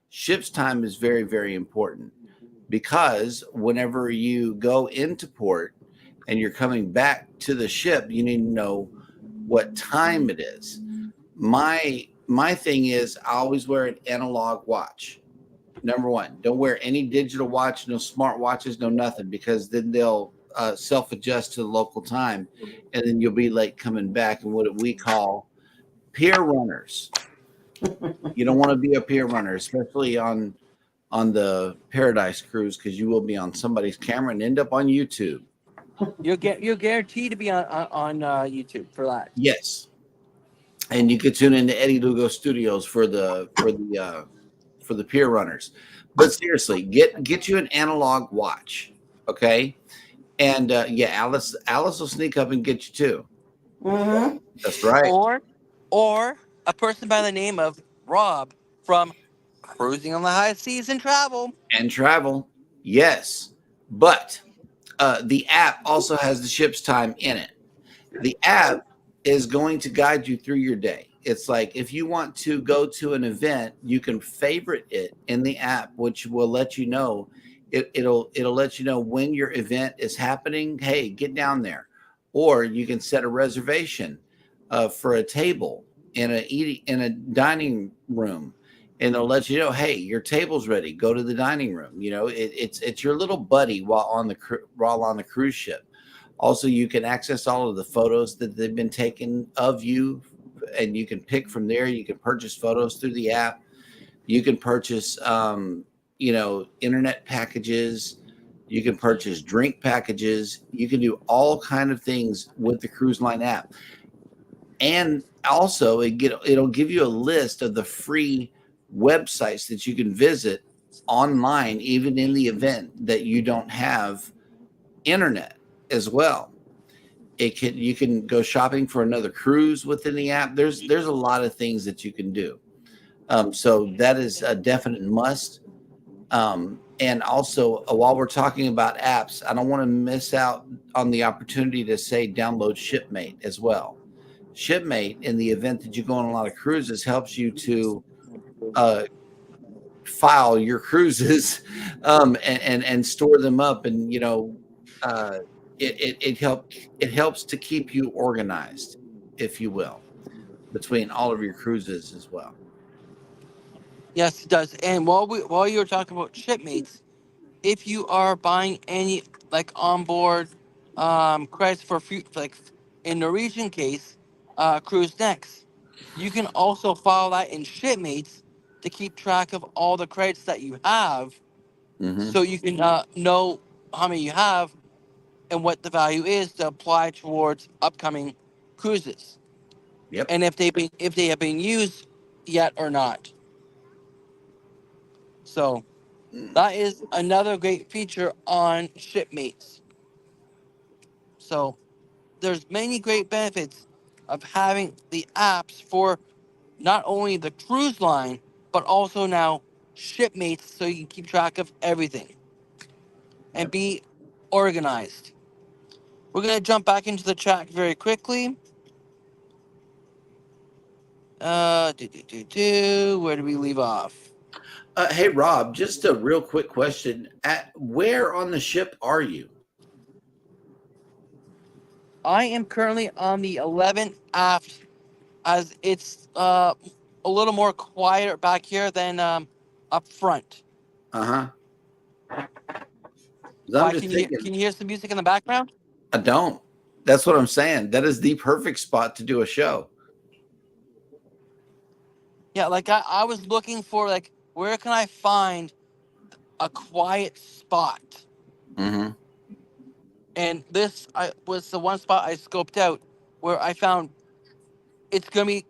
Ship's time is very, very important, because whenever you go into port and you're coming back to the ship, you need to know what time it is. My thing is, I always wear an analog watch. Number one, don't wear any digital watch, no smart watches, no nothing, because then they'll self-adjust to the local time, and then you'll be late coming back. And what we call peer runners. You don't want to be a peer runner, especially on the Paradise Cruise, because you will be on somebody's camera and end up on YouTube. You're guaranteed to be on YouTube for that. Yes, and you could tune into Eddie Lugo Studios for the peer runners. But seriously, get you an analog watch, okay? And yeah, Alice will sneak up and get you too. Mm-hmm. That's right. Or a person by the name of Rob from Cruising on the High Seas and Travel. And travel, yes, but the app also has the ship's time in it. The app is going to guide you through your day. It's like if you want to go to an event, you can favorite it in the app, which will let you know. It'll let you know when your event is happening. Hey, get down there, or you can set a reservation for a table in a dining room, and it'll let you know, hey, your table's ready. Go to the dining room. You know, it's your little buddy while on the cruise ship. Also, you can access all of the photos that they've been taken of you, and you can pick from there. You can purchase photos through the app. You can purchase, internet packages. You can purchase drink packages. You can do all kind of things with the cruise line app. And also, it'll give you a list of the free websites that you can visit online, even in the event that you don't have internet as well. You can go shopping for another cruise within the app. There's a lot of things that you can do. So that is a definite must. And also, while we're talking about apps, I don't want to miss out on the opportunity to say download Shipmate as well. Shipmate, in the event that you go on a lot of cruises, helps you to file your cruises and store them up, and it helps to keep you organized, if you will, between all of your cruises as well. Yes, it does. And while you were talking about shipmates, if you are buying any like onboard credits for like in Norwegian case, cruise next, you can also file that in shipmates to keep track of all the credits that you have, Mm-hmm. so you can know how many you have and what the value is to apply towards upcoming cruises, Yep. and if they have been used yet or not. So that is another great feature on shipmates. So there's many great benefits of having the apps for not only the cruise line, but also now shipmates, so you can keep track of everything and Yep. be organized. We're going to jump back into the chat very quickly. Where do we leave off? Hey, Rob, just a real quick question. At where on the ship are you? I am currently on the 11th aft, as it's a little more quieter back here than up front. I'm Why, just thinking. can you hear some music in the background? I don't. That's what I'm saying. That is the perfect spot to do a show. Yeah, like I was looking for, like, where can I find a quiet spot? Mm-hmm. And this was the one spot I scoped out where I found it's going to be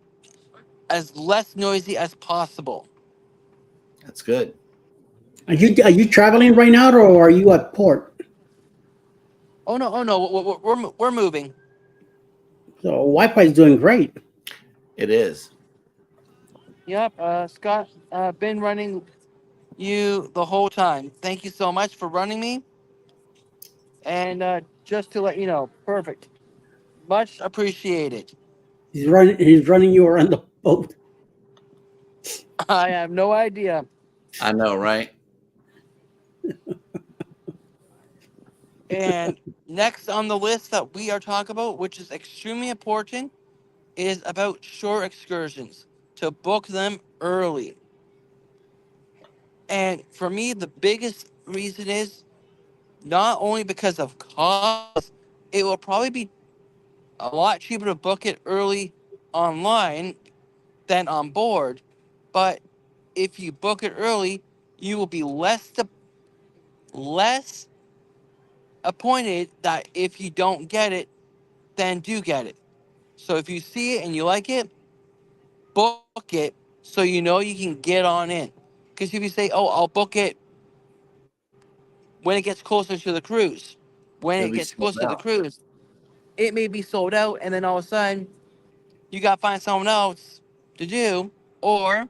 as less noisy as possible. That's good. Are you traveling right now, or are you at port? Oh no, we're moving. So Wi-Fi is doing great. It is. Yep, Scott, been running you the whole time. Thank you so much for running me. And just to let you know, perfect. Much appreciated. He's running you around the boat. I have no idea. I know, right? And next on the list that we are talking about, which is extremely important, is about shore excursions. To book them early. And for me, the biggest reason is not only because of cost, it will probably be a lot cheaper to book it early online than on board. But if you book it early, you will be less appointed that if you don't get it, then do get it. So if you see it and you like it, book it so you know you can get on in. Because if you say, "Oh, I'll book it when it gets closer to the cruise," when It'll it be gets sold closer to the out. cruise, it may be sold out, and then all of a sudden you got to find someone else to do, or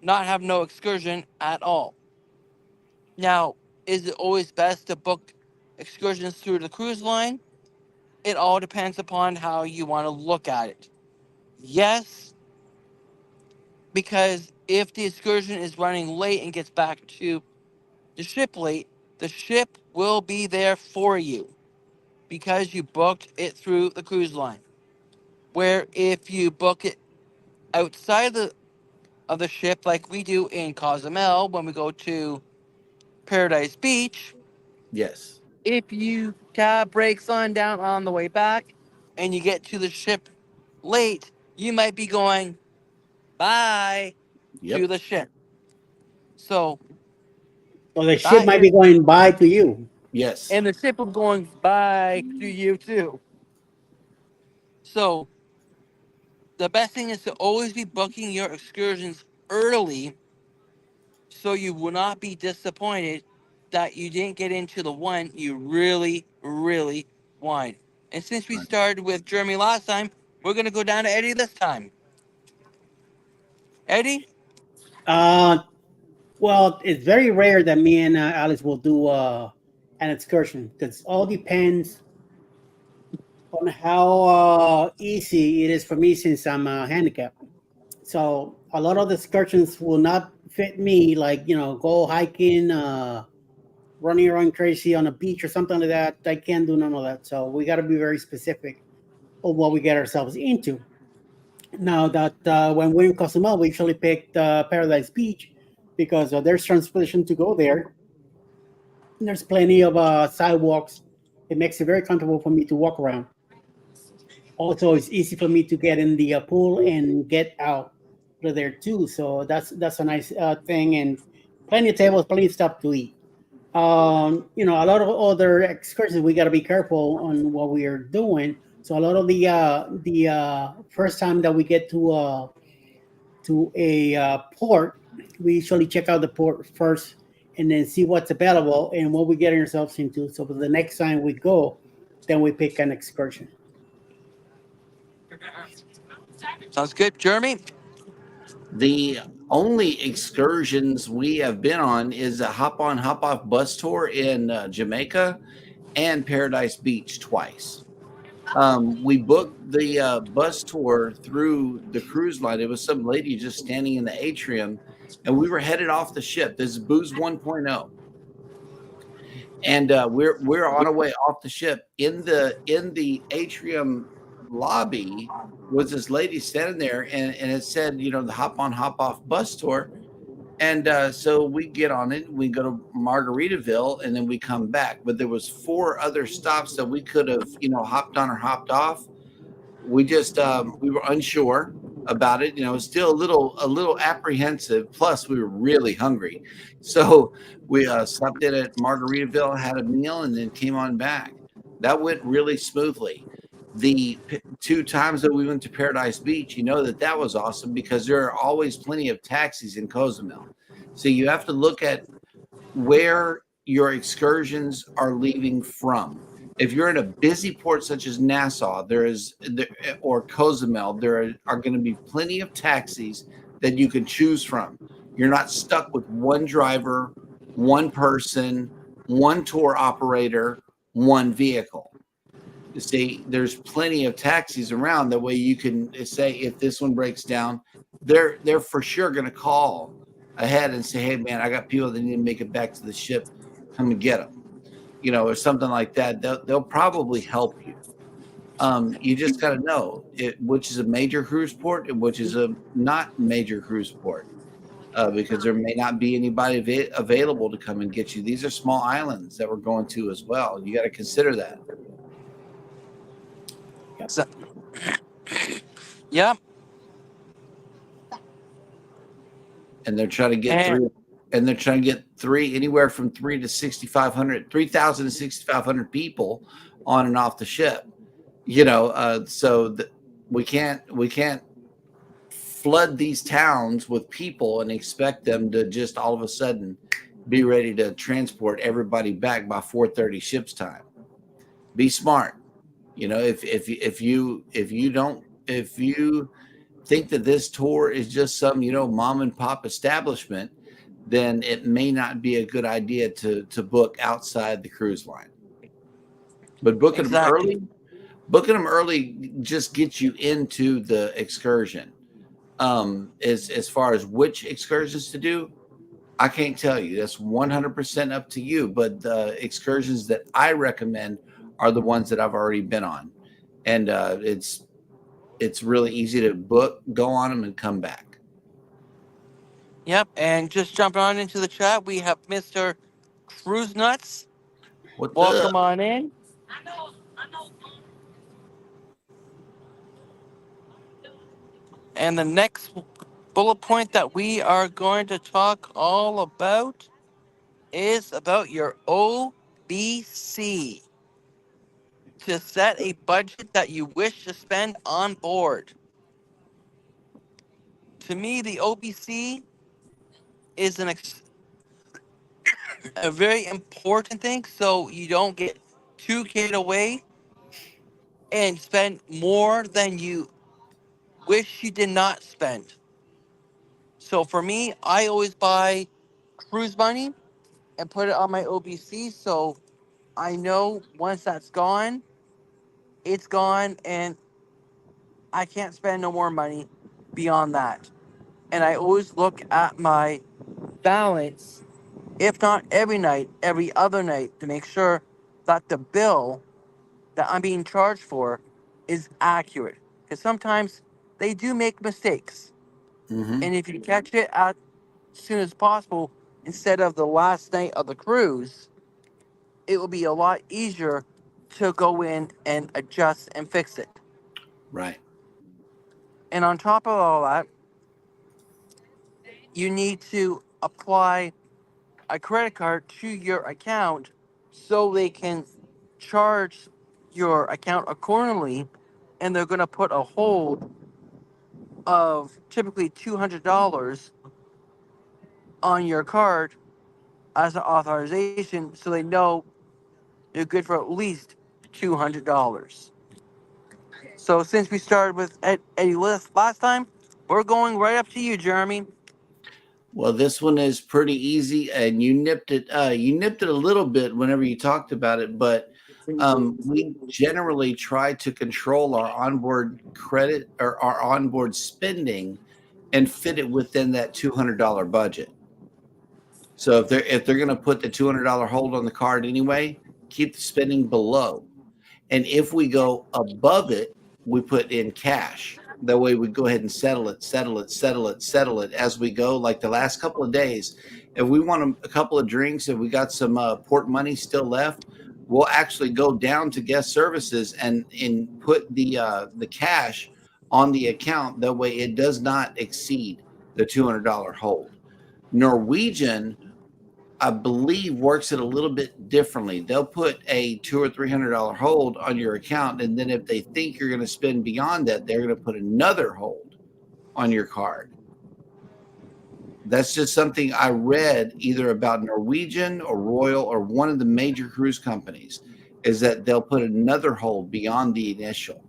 not have no excursion at all. Now, is it always best to book excursions through the cruise line? It all depends upon how you want to look at it. Yes, because if the excursion is running late and gets back to the ship late, the ship will be there for you because you booked it through the cruise line. Where if you book it outside of the ship, like we do in Cozumel when we go to Paradise Beach, Yes. if you cab brakes on the way back and you get to the ship late, you might be going bye to Yep. the ship. So So the ship that might be is, going by to you. Yes. and the ship will going bye to you too. So the best thing is to always be booking your excursions early so you will not be disappointed that you didn't get into the one you really, really wanted. And since we Right. started with Jeremy last time, we're going to go down to Eddie this time. Eddie? Uh, well, it's very rare that me and Alice will do an excursion because all depends on how easy it is for me since I'm handicapped. So a lot of the excursions will not fit me, like go hiking, running around crazy on a beach or something like that. I can't do none of that. So we got to be very specific of what we get ourselves into. Now that when we're in Cozumel, we usually picked Paradise Beach because there's transportation to go there. There's plenty of sidewalks. It makes it very comfortable for me to walk around. Also, it's easy for me to get in the pool and get out of there too. So that's a nice thing, and plenty of tables, plenty of stuff to eat. A lot of other excursions we got to be careful on what we are doing. So a lot of the first time that we get to a port, we usually check out the port first and then see what's available and what we're getting ourselves into. So for the next time we go, then we pick an excursion. Sounds good. Jeremy? The only excursions we have been on is a hop on, hop off bus tour in Jamaica and Paradise Beach twice. We booked the bus tour through the cruise line. It was some lady just standing in the atrium, and we were headed off the ship. This is Booze 1.0. And we're on our way off the ship. In the atrium lobby was this lady standing there, and it said, the hop on, hop off bus tour. And so we get on it. We go to Margaritaville, and then we come back. But there was 4 other stops that we could have, hopped on or hopped off. We just we were unsure about it. Still a little apprehensive. Plus, we were really hungry, so we slept in at Margaritaville, had a meal, and then came on back. That went really smoothly. The 2 times that we went to Paradise Beach, that was awesome because there are always plenty of taxis in Cozumel. So you have to look at where your excursions are leaving from. If you're in a busy port such as Nassau, or Cozumel, there are going to be plenty of taxis that you can choose from. You're not stuck with one driver, one person, one tour operator, one vehicle. You see, there's plenty of taxis around. That way you can say, if this one breaks down, they're for sure going to call ahead and say, hey man, I got people that need to make it back to the ship. Come and get them, or something like that. They'll probably help you. You just got to know which is a major cruise port and which is a not major cruise port. because there may not be anybody available to come and get you. These are small islands that we're going to as well. You got to consider that. So, yep. And they're trying to get through. And they're trying to get anywhere from 3,000 to 6,500 people on and off the ship. So we can't flood these towns with people and expect them to just all of a sudden be ready to transport everybody back by 4:30 ship's time. Be smart. If you think that this tour is just some mom and pop establishment, then it may not be a good idea to book outside the cruise line. But booking them early just gets you into the excursion. As far as which excursions to do, I can't tell you. That's 100% up to you. But the excursions that I recommend are the ones that I've already been on, and it's really easy to book, go on them, and come back. Yep, and just jumping on into the chat, we have Mr. Cruise Nuts. Welcome on in. And the next bullet point that we are going to talk all about is about your OBC. To set a budget that you wish to spend on board. To me, the OBC is a very important thing, so you don't get too carried away and spend more than you wish you did not spend. So for me, I always buy cruise money and put it on my OBC, so I know once that's gone, it's gone, and I can't spend no more money beyond that. And I always look at my balance, if not every night, every other night, to make sure that the bill that I'm being charged for is accurate. Because sometimes they do make mistakes. Mm-hmm. And if you catch it as soon as possible, instead of the last night of the cruise, it will be a lot easier to go in and adjust and fix it. Right. And on top of all that, you need to apply a credit card to your account so they can charge your account accordingly, and they're going to put a hold of typically $200 on your card as an authorization, so they know you're good for at least $200. So since we started with Eddie last time, we're going right up to you, Jeremy. Well, this one is pretty easy, and you nipped it. You nipped it a little bit whenever you talked about it, but we generally try to control our onboard credit or our onboard spending and fit it within that $200 budget. So if they're going to put the $200 hold on the card anyway, keep the spending below, and if we go above it, we put in cash. That way we go ahead and settle it as we go. Like the last couple of days, if we want a couple of drinks, if we got some port money still left, we'll actually go down to guest services and put the cash on the account. That way it does not exceed the $200 hold. Norwegian, I believe, works it a little bit differently. They'll put a $200 or $300 hold on your account, and then if they think you're going to spend beyond that, they're going to put another hold on your card. That's just something I read either about Norwegian or Royal or one of the major cruise companies, is that they'll put another hold beyond the initial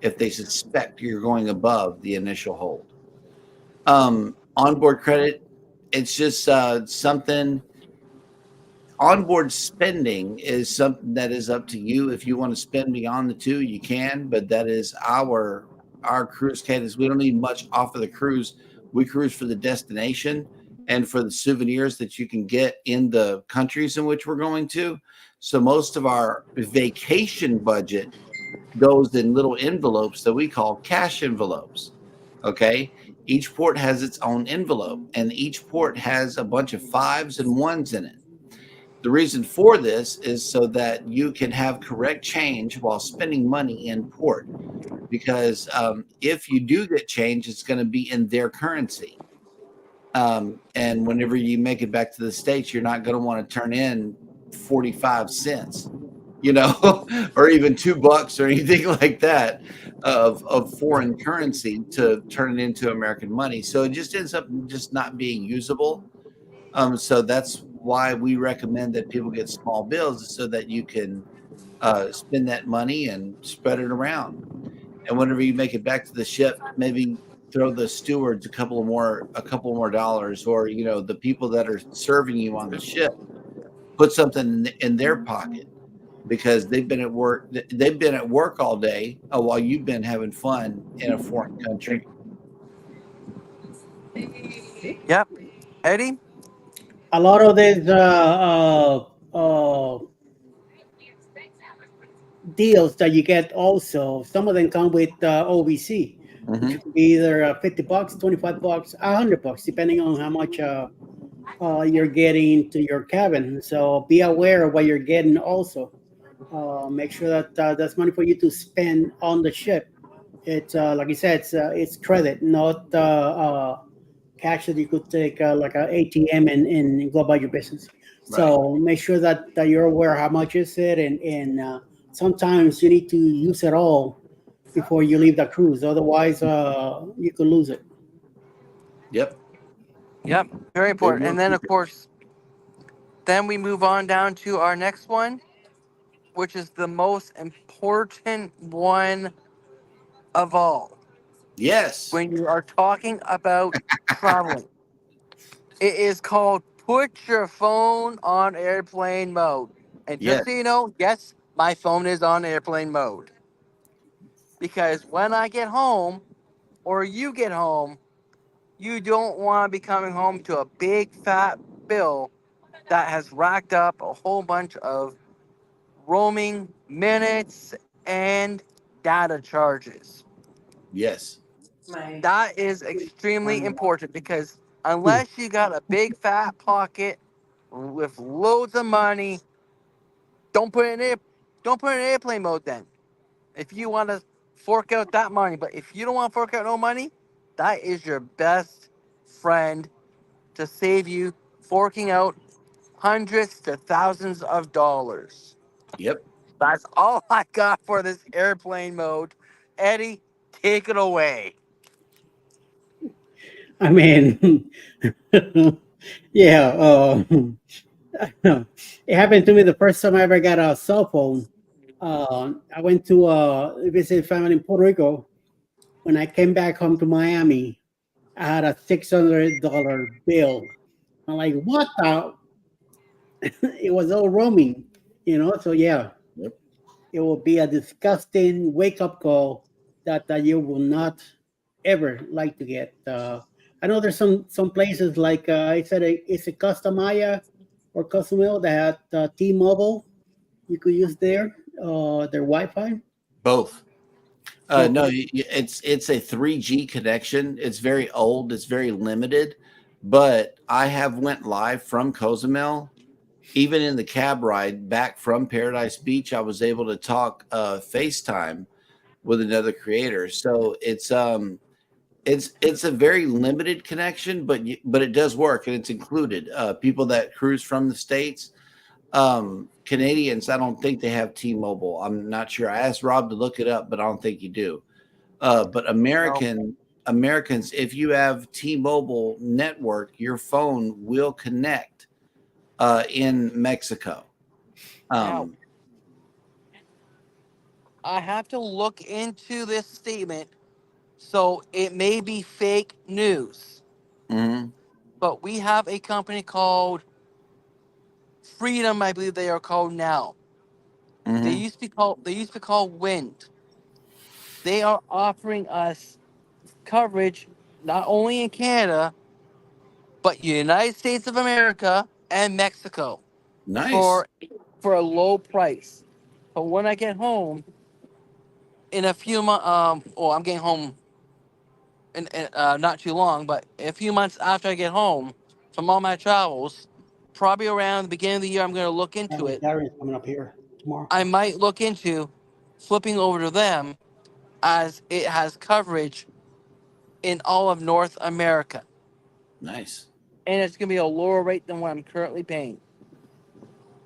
if they suspect you're going above the initial hold. Onboard credit, it's just something. Onboard spending is something that is up to you. If you want to spend beyond the two, you can, but that is our cruise cadence. We don't need much off of the cruise. We cruise for the destination and for the souvenirs that you can get in the countries in which we're going to. So most of our vacation budget goes in little envelopes that we call cash envelopes. Okay. Each port has its own envelope, and each port has a bunch of fives and ones in it. The reason for this is so that you can have correct change while spending money in port. Because if you do get change, it's going to be in their currency. And whenever you make it back to the States, you're not going to want to turn in 45 cents, or even $2 or anything like that of foreign currency to turn it into American money. So it just ends up just not being usable. So that's why we recommend that people get small bills so that you can spend that money and spread it around. And whenever you make it back to the ship, maybe throw the stewards a couple more dollars, or the people that are serving you on the ship, put something in their pocket, because they've been at work. They've been at work all day while you've been having fun in a foreign country. Yep. Eddie? A lot of these deals that you get also, some of them come with OVC, which could be either $50, $25, $100, depending on how much you're getting to your cabin. So be aware of what you're getting also. Make sure that that's money for you to spend on the ship. It's like I said, it's credit, not cash that you could take like an ATM and go about your business. So make sure that you're aware how much is it, and sometimes you need to use it all before you leave the cruise. Otherwise, you could lose it. Yep. Yep. Very important. And then, of course, then we move on down to our next one, which is the most important one of all. Yes. When you are talking about traveling, it is called put your phone on airplane mode. And just Yes. so you know, yes, my phone is on airplane mode. Because when I get home, or you get home, you don't want to be coming home to a big fat bill that has racked up a whole bunch of roaming minutes and data charges. Yes. My That is extremely one. important because Hmm. unless you got a big fat pocket with loads of money, don't put it in air, don't put it in airplane mode then. If you want to fork out that money, but if you don't want to fork out no money, that is your best friend to save you forking out hundreds to thousands of dollars. Yep. That's all I got for this airplane mode. Eddie, take it away. I mean, yeah. It happened to me the first time I ever got a cell phone. I went to visit family in Puerto Rico. When I came back home to Miami, I had a $600 bill. I'm like, what the? It was all roaming. So yeah, Yep. it will be a disgusting wake up call that you will not ever like to get. I know there's some places like I said, it's a Customaya or Cozumel that had T-Mobile. You could use their Wi-Fi. Both. Both. No, it's a 3G connection. It's very old. It's very limited. But I have went live from Cozumel. Even in the cab ride back from Paradise Beach, I was able to talk FaceTime with another creator. So it's a very limited connection, but it does work, and it's included. People that cruise from the States, Canadians, I don't think they have T-Mobile. I'm not sure. I asked Rob to look it up, but I don't think you do. But No. Americans, if you have T-Mobile network, your phone will connect in Mexico. Now, Um, I have to look into this statement, so it may be fake news. mhm, But we have a company called Freedom, I believe they are called now. mhm. They used to be called Wind. They are offering us coverage not only in Canada, but United States of America and Mexico Nice. for for a low price. But when I get home in a few months, I'm getting home not too long, but a few months after I get home from all my travels, probably around the beginning of the year, I'm going to look into it. Darian's coming up here tomorrow. I might look into flipping over to them as it has coverage in all of North America. Nice. And it's going to be a lower rate than what I'm currently paying.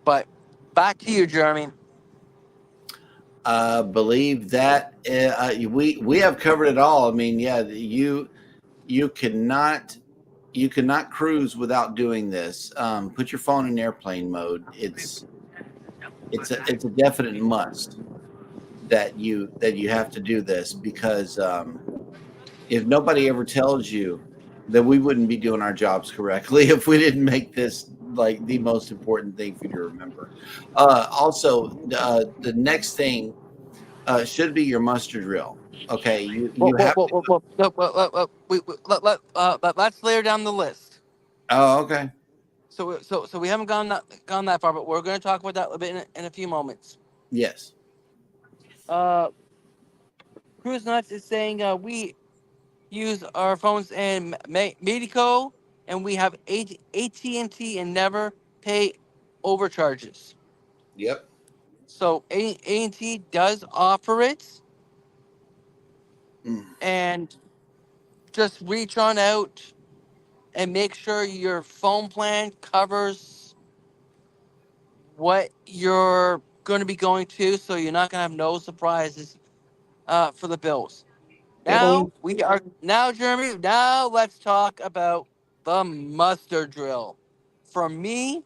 But back to you, Jeremy. Believe that we have covered it all. I mean, yeah, you cannot cruise without doing this. Put your phone in airplane mode. It's a definite must that you have to do this, because if nobody ever tells you, that we wouldn't be doing our jobs correctly if we didn't make this like the most important thing for you to remember. Also, the next thing should be your muster drill. Okay, you have to. Let's layer down the list. Oh, okay. So we haven't gone that far, but we're going to talk about that a bit in a few moments. Yes. Cruise Nuts is saying we use our phones in Medico, and we have AT&T and never pay overcharges. Yep. So AT&T does offer it, and just reach on out and make sure your phone plan covers what you're going to be going to, so you're not going to have no surprises for the bills. Yep. Now, Jeremy. Now let's talk about the muster drill. For me,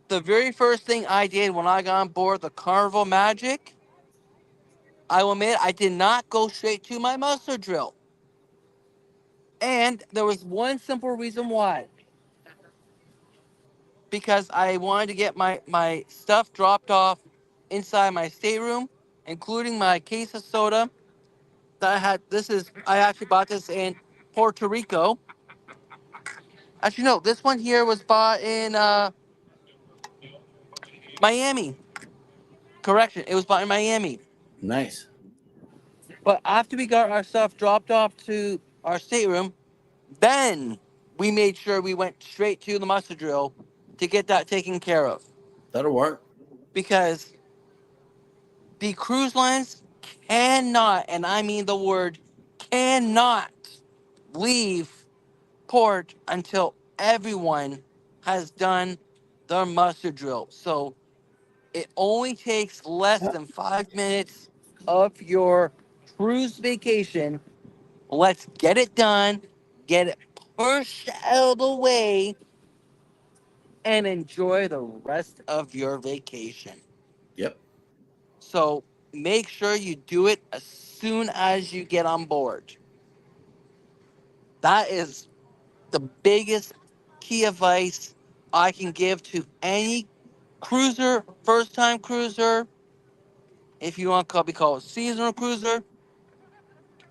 the very first thing I did when I got on board the Carnival Magic, I will admit I did not go straight to my muster drill. And there was one simple reason why. Because I wanted to get my stuff dropped off inside my stateroom, including my case of soda that I had. I actually bought this in Puerto Rico. Actually, no, this one here was bought in Miami. Correction, it was bought in Miami. Nice. But after we got our stuff dropped off to our stateroom, then we made sure we went straight to the muster drill to get that taken care of. That'll work. Because the cruise lines cannot, and I mean the word cannot, leave port until everyone has done their muster drill. So it only takes less than 5 minutes of your cruise vacation. Let's get it done, get it pushed out of the way, and enjoy the rest of your vacation. Yep. So make sure you do it as soon as you get on board. That is the biggest key advice I can give to any cruiser, first time cruiser, if you want to be called seasonal cruiser.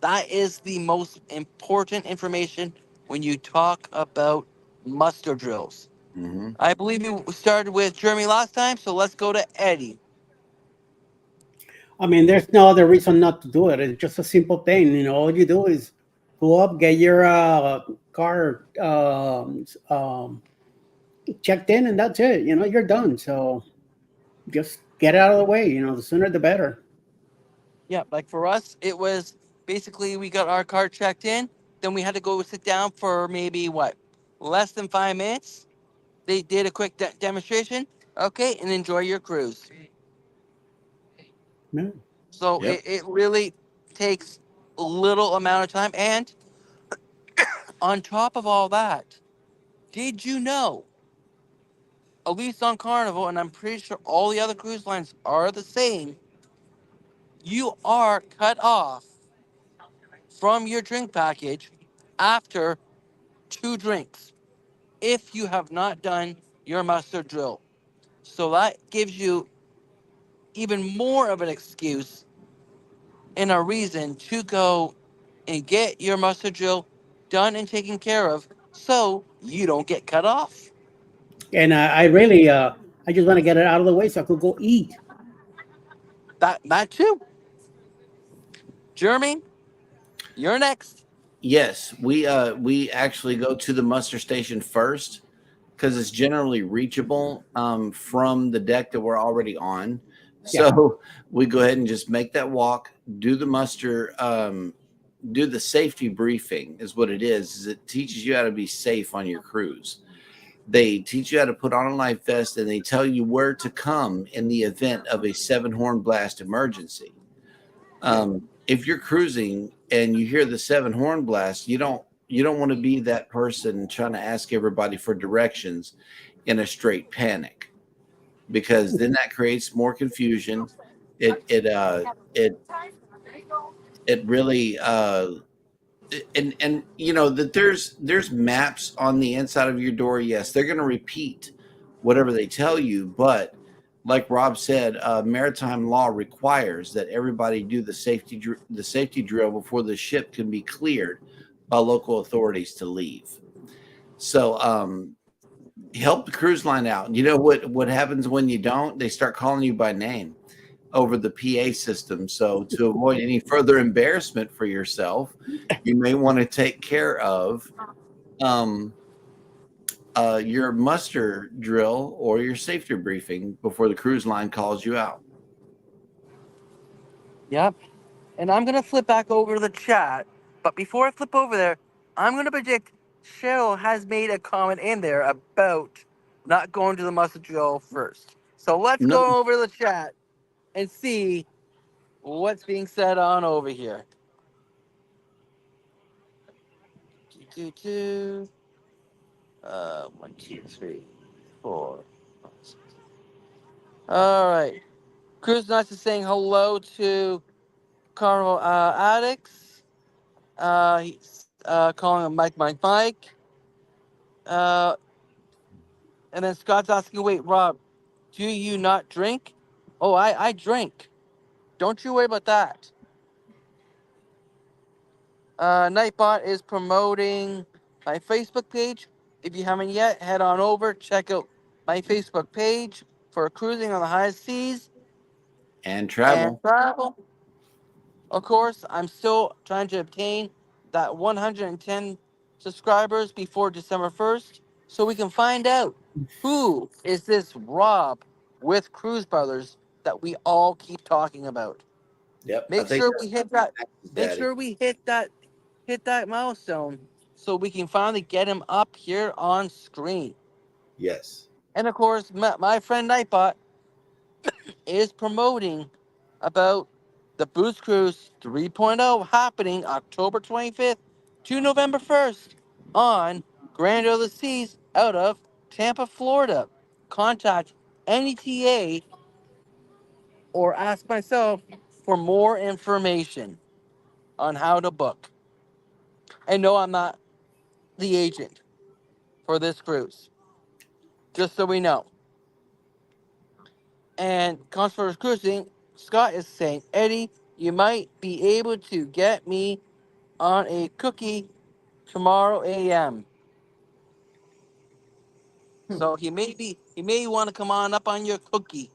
That is the most important information when you talk about muster drills. Mm-hmm. I believe you started with Jeremy last time, so let's go to Eddie. I mean, there's no other reason not to do it. It's just a simple thing. All you do is go up, get your car checked in, and that's it. You're done. So just get it out of the way. The sooner the better. Yeah, like for us, it was basically we got our car checked in, then we had to go sit down for maybe less than 5 minutes. They did a quick demonstration, okay, and enjoy your cruise. Yeah. So Yep. it really takes a little amount of time. And on top of all that, did you know, at least on Carnival, and I'm pretty sure all the other cruise lines are the same, you are cut off from your drink package after 2 drinks if you have not done your muster drill. So that gives you even more of an excuse and a reason to go and get your muster drill done and taken care of so you don't get cut off. And I really, I just want to get it out of the way so I could go eat. That too. Jeremy, You're next. Yes, we actually go to the muster station first because it's generally reachable from the deck that we're already on. So we go ahead and just make that walk, do the muster, do the safety briefing is what it is it teaches you how to be safe on your cruise. They teach you how to put on a life vest, and they tell you where to come in the event of a 7-horn blast emergency. If you're cruising and you hear the 7-horn blast, you don't want to be that person trying to ask everybody for directions in a straight panic, because then that creates more confusion. It really and you know that there's maps on the inside of your door. Yes, they're going to repeat whatever they tell you, but like Rob said, maritime law requires that everybody do the safety drill before the ship can be cleared by local authorities to leave. So help the cruise line out. You know what happens when you don't? They start calling you by name over the PA system. So to avoid any further embarrassment for yourself, you may want to take care of your muster drill or your safety briefing before the cruise line calls you out. Yep. And I'm gonna flip back over to the chat, but before I flip over there, I'm gonna predict Cheryl has made a comment in there about not going to the muster drill first. So let's No, go over to the chat and see what's being said on over here. Two, two, 1, 2, 3, 4. All right. Cruise Nuts is saying hello to Carnival Addicts. He's calling him Mike. Uh, and then Scott's asking, wait, Rob, do you not drink? Oh, I drink. Don't you worry about that. Nightbot is promoting my Facebook page. If you haven't yet, head on over, check out my Facebook page for cruising on the high seas and and travel. travel. Of course, I'm still trying to obtain that 110 subscribers before December 1st so we can find out who is this Rob with Cruise Brothers that we all keep talking about. Yep, I Make think sure we hit that. that's Make Daddy. sure we hit that milestone so we can finally get him up here on screen. Yes. And of course, my friend Nightbot is promoting about the Boost Cruise 3.0 happening October 25th to November 1st on Grand Ole Seas out of Tampa, Florida. Contact NETA or ask myself for more information on how to book. And no, I'm not the agent for this cruise, just so we know. And Consular Cruising, Scott is saying, Eddie, you might be able to get me on a cookie tomorrow AM. So he may want to come on up on your cookie.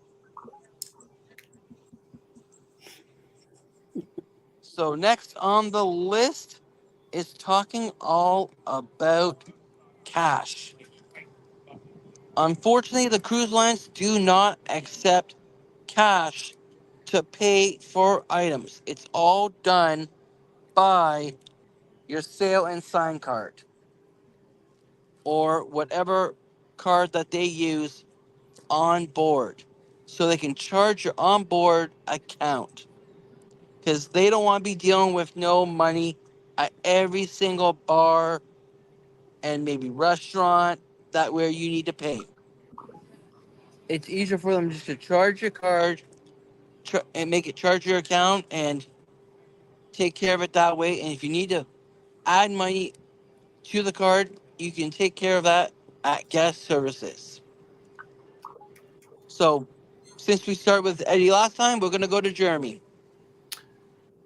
So next on the list is talking all about cash. Unfortunately, the cruise lines do not accept cash to pay for items. It's all done by your sail and sign card or whatever card that they use on board so they can charge your onboard account because they don't want to be dealing with no money at every single bar and maybe restaurant that where you need to pay. It's easier for them just to charge your card and make it charge your account and take care of it that way. And if you need to add money to the card, you can take care of that at guest services. So, since we started with Eddie last time, we're going to go to Jeremy.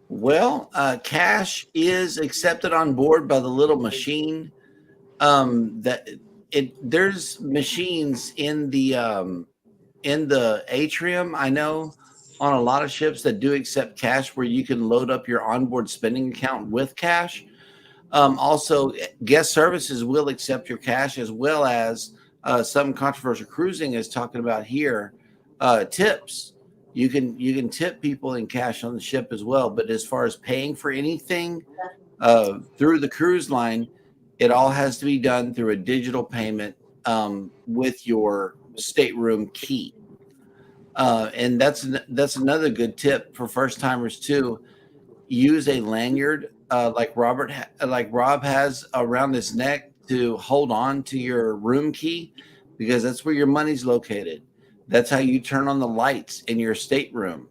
Well, cash is accepted on board by the little machine. That there's machines in the atrium, I know, on a lot of ships that do accept cash, where you can load up your onboard spending account with cash. Also, guest services will accept your cash, as well as some controversial cruising is talking about here. Tips. You can tip people in cash on the ship as well. But as far as paying for anything through the cruise line, it all has to be done through a digital payment with your stateroom key. And that's another good tip for first timers too. Use a lanyard like Rob has around his neck to hold on to your room key, because that's where your money's located. That's how you turn on the lights in your stateroom.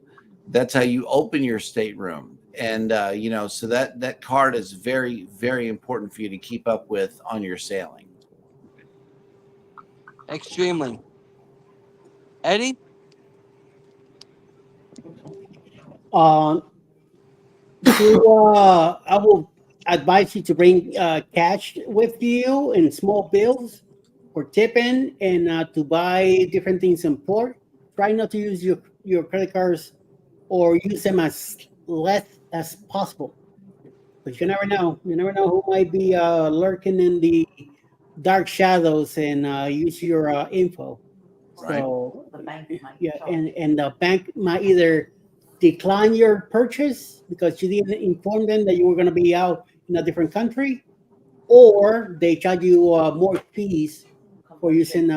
That's how you open your stateroom. And so that card is very, very important for you to keep up with on your sailing. Extremely. Eddie? Uh, I will advise you to bring cash with you in small bills for tipping and to buy different things in port. Try not to use your credit cards or use them as less as possible. But you never know. You never know who might be lurking in the dark shadows and use your info. Right. So The bank might yeah, charge. and the bank might either decline your purchase because you didn't inform them that you were going to be out in a different country, or they charge you more fees for using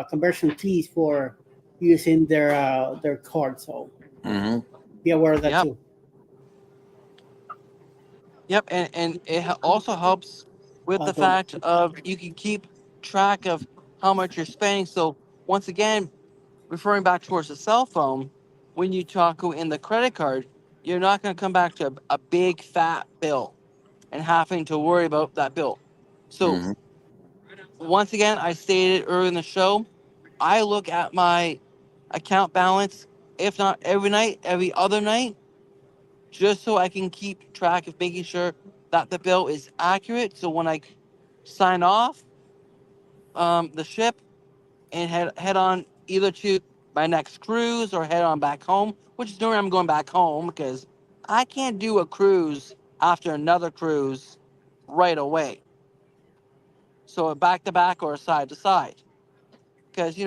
conversion fees for using their card. So Mm-hmm. be aware of that Yep. too. Yep. And it also helps with the Don't fact of you can keep track of how much you're spending. So once again, referring back towards the cell phone, when you talk in the credit card, you're not going to come back to a big fat bill and having to worry about that bill. So Mm-hmm. once again, I stated earlier in the show, I look at my account balance, if not every night, every other night, just so I can keep track of making sure that the bill is accurate. So when I sign off the ship and head on either to my next cruise or head on back home, which is normally I'm going back home because I can't do a cruise after another cruise right away. So a back to back or a side to side, because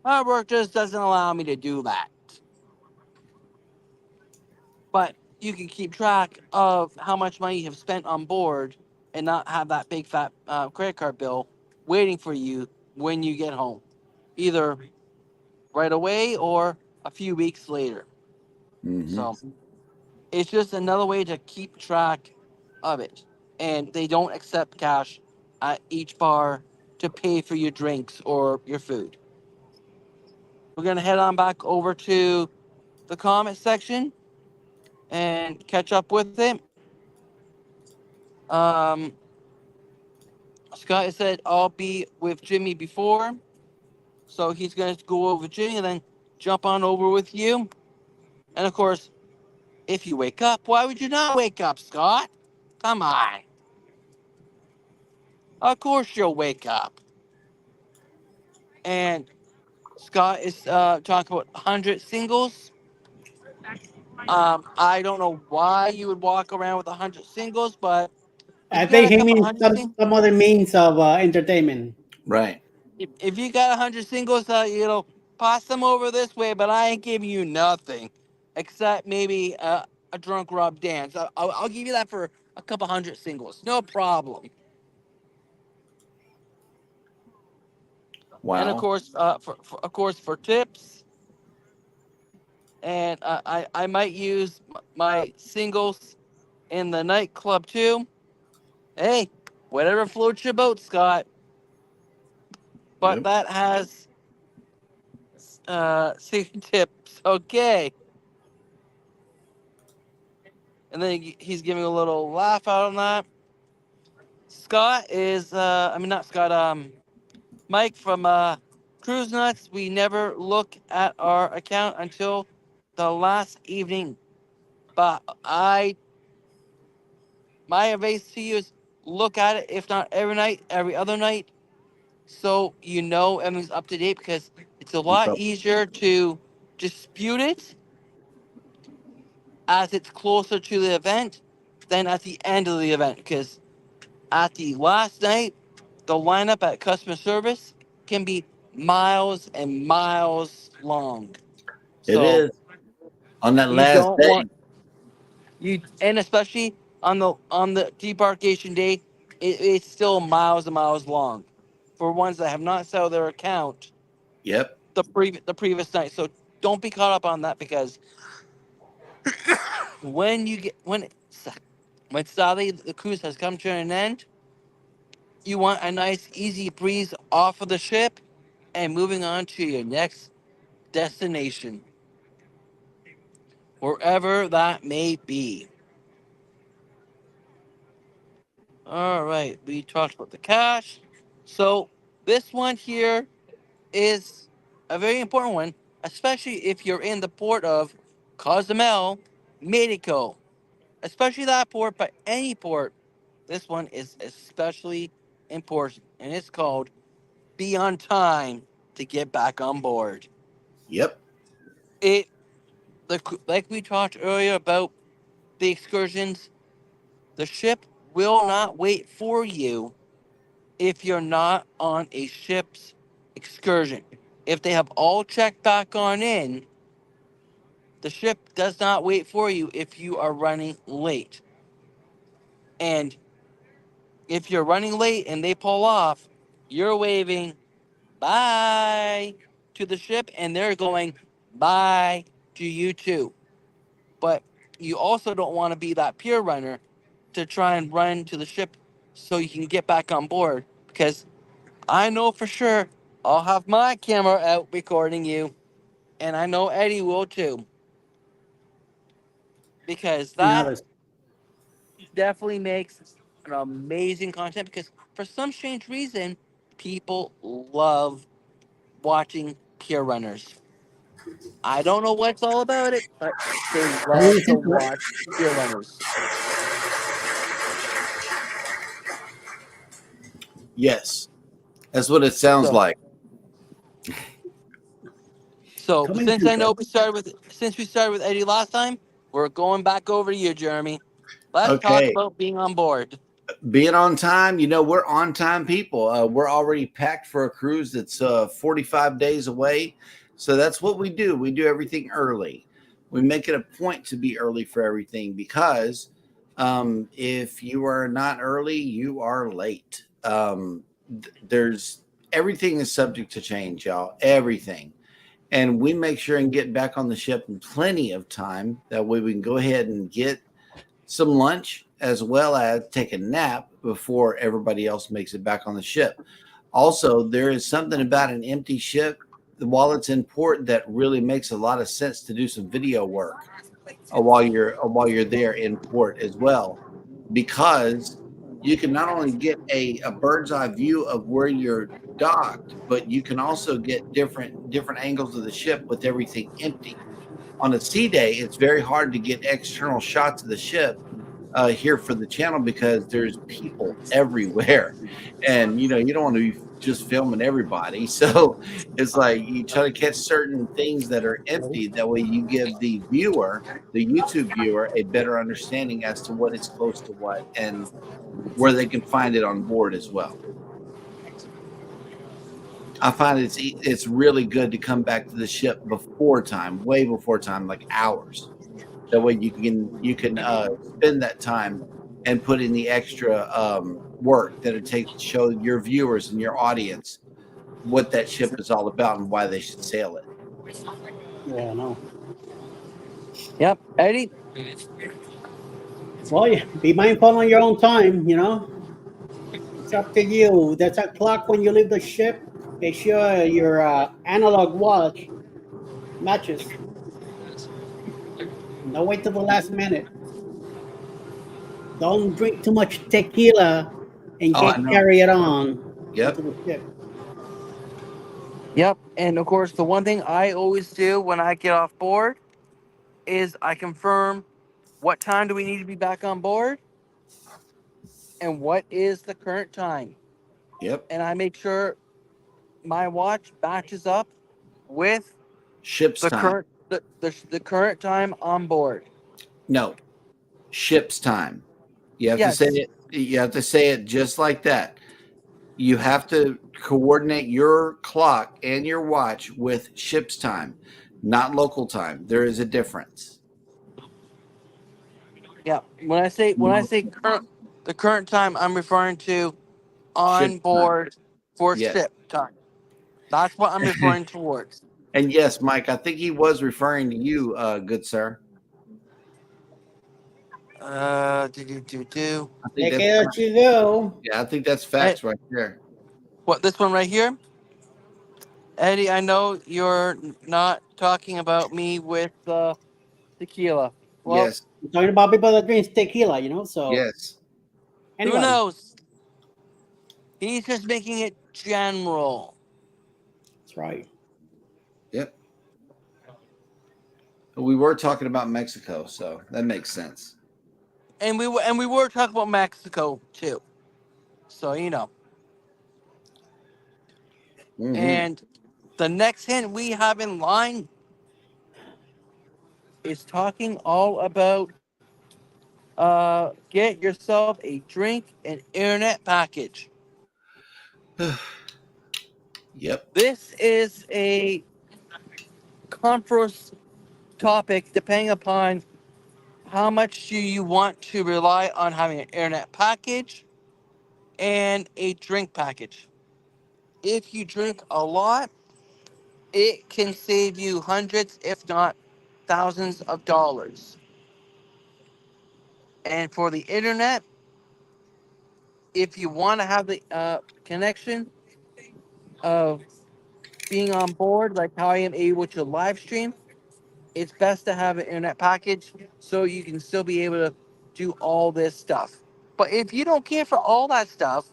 my work just doesn't allow me to do that. But you can keep track of how much money you have spent on board and not have that big fat credit card bill waiting for you when you get home, either right away or a few weeks later. Mm-hmm. So it's just another way to keep track of it. And they don't accept cash at each bar to pay for your drinks or your food. We're going to head on back over to the comment section and catch up with it. Um, Scott said, I'll be with Jimmy before. So he's going to go over with Jimmy and then jump on over with you. And of course, if you wake up, why would you not wake up, Scott? Come on. Of course you'll wake up. And Scott is talking about 100 singles. I don't know why you would walk around with 100 singles, but if I you got think a he couple means hundred singles, some other means of entertainment. Right. if you got 100 singles, pass them over this way, but I ain't giving you nothing except maybe a drunk Rob dance. I'll give you that for a couple hundred singles. No problem. And of Wow. course, for tips, and I might use my singles in the nightclub too. Hey, whatever floats your boat, Scott. But Yep. that has safety tips. Okay. And then he's giving a little laugh out on that. Scott is, I mean, not Scott, Mike from Cruise Nuts. We never look at our account until the last evening. But my advice to you is look at it, if not every night, every other night, so you know everything's up to date, because it's a Keep lot up. easier to dispute it as it's closer to the event than at the end of the event. Because at the last night, the lineup at customer service can be miles and miles long. It So is on that you last don't day. want you, and especially on the debarkation day, it's still miles and miles long for ones that have not settled their account Yep. the previous night. So don't be caught up on that because when you get when sadly the cruise has come to an end, you want a nice easy breeze off of the ship and moving on to your next destination, wherever that may be. All right, we talked about the cash. So this one here is a very important one, especially if you're in the port of Cozumel, Mexico. Especially that port, but any port. This one is especially important, and it's called "Be on Time to Get Back on Board." Yep. It like we talked earlier about the excursions. The ship will not wait for you if you're not on a ship's excursion. If they have all checked back on in, the ship does not wait for you if you are running late. And if you're running late and they pull off, you're waving bye to the ship and they're going bye to you too. But you also don't want to be that pier runner to try and run to the ship so you can get back on board because I know for sure I'll have my camera out recording you, and I know Eddie will too, because Now, that definitely makes an amazing content. Because for some strange reason, people love watching pier runners. I don't know what's all about it, but they don't love to listen to it. watch pier runners. Yes. That's what it sounds So, like. so Coming since to I know you. we started with Eddie last time, we're going back over to you, Jeremy. Let's talk Okay. about being on board. Being on time, we're on time people. We're already packed for a cruise that's 45 days away. So that's what we do. We do everything early. We make it a point to be early for everything because if you are not early, you are late. There's everything is subject to change, y'all. Everything. And we make sure and get back on the ship in plenty of time. That way we can go ahead and get some lunch as well as take a nap before everybody else makes it back on the ship. Also, there is something about an empty ship while it's in port that really makes a lot of sense to do some video work while you're there in port as well, because you can not only get a bird's eye view of where you're docked, but you can also get different angles of the ship with everything empty. On a sea day, it's very hard to get external shots of the ship here for the channel because there's people everywhere, and you don't want to be just filming everybody. So it's like you try to catch certain things that are empty. That way, you give the viewer, the YouTube viewer, a better understanding as to what is close to what and where they can find it on board as well. I find it's really good to come back to the ship before time, way before time, like hours. That way you can spend that time and put in the extra work that it takes to show your viewers and your audience what that ship is all about and why they should sail it. Yeah, no. Yep, Eddie. Well, yeah, be mindful on your own time, It's up to you. There's a clock when you leave the ship. Make sure your analog watch matches. Don't wait till the last minute. Don't drink too much tequila and Oh, I get know. carried on Yep. into the ship. Yep, and of course, the one thing I always do when I get off board is I confirm what time do we need to be back on board and what is the current time. Yep. And I make sure my watch matches up with Ship's the time. current the current time on board. No, ship's time. You have to Yes. say it. You have to say it just like that. You have to coordinate your clock and your watch with ship's time, not local time. There is a difference. Yeah. When I say the current time, I'm referring to Ship's on time. board for Yes. ship time. That's what I'm referring towards. And yes, Mike, I think he was referring to you, good sir. Do. I think Take that's it as you go. yeah, I think that's Hey, facts right there. what, this one right here? Eddie, I know you're not talking about me with tequila. Well, Yes, I'm talking about people that drink tequila, you know. So yes. who anybody, knows? He's just making it general. that's right. Yep. We were talking about Mexico, so that makes sense. And we were talking about Mexico too. So you know. Hmm. And the next hint we have in line is talking all about get yourself a drink and internet package. Yep. This is a conference topic depending upon how much do you want to rely on having an internet package and a drink package. If you drink a lot, it can save you hundreds, if not thousands of dollars. And for the internet, if you want to have the connection of being on board, like how I am able to live stream, it's best to have an internet package so you can still be able to do all this stuff. But if you don't care for all that stuff,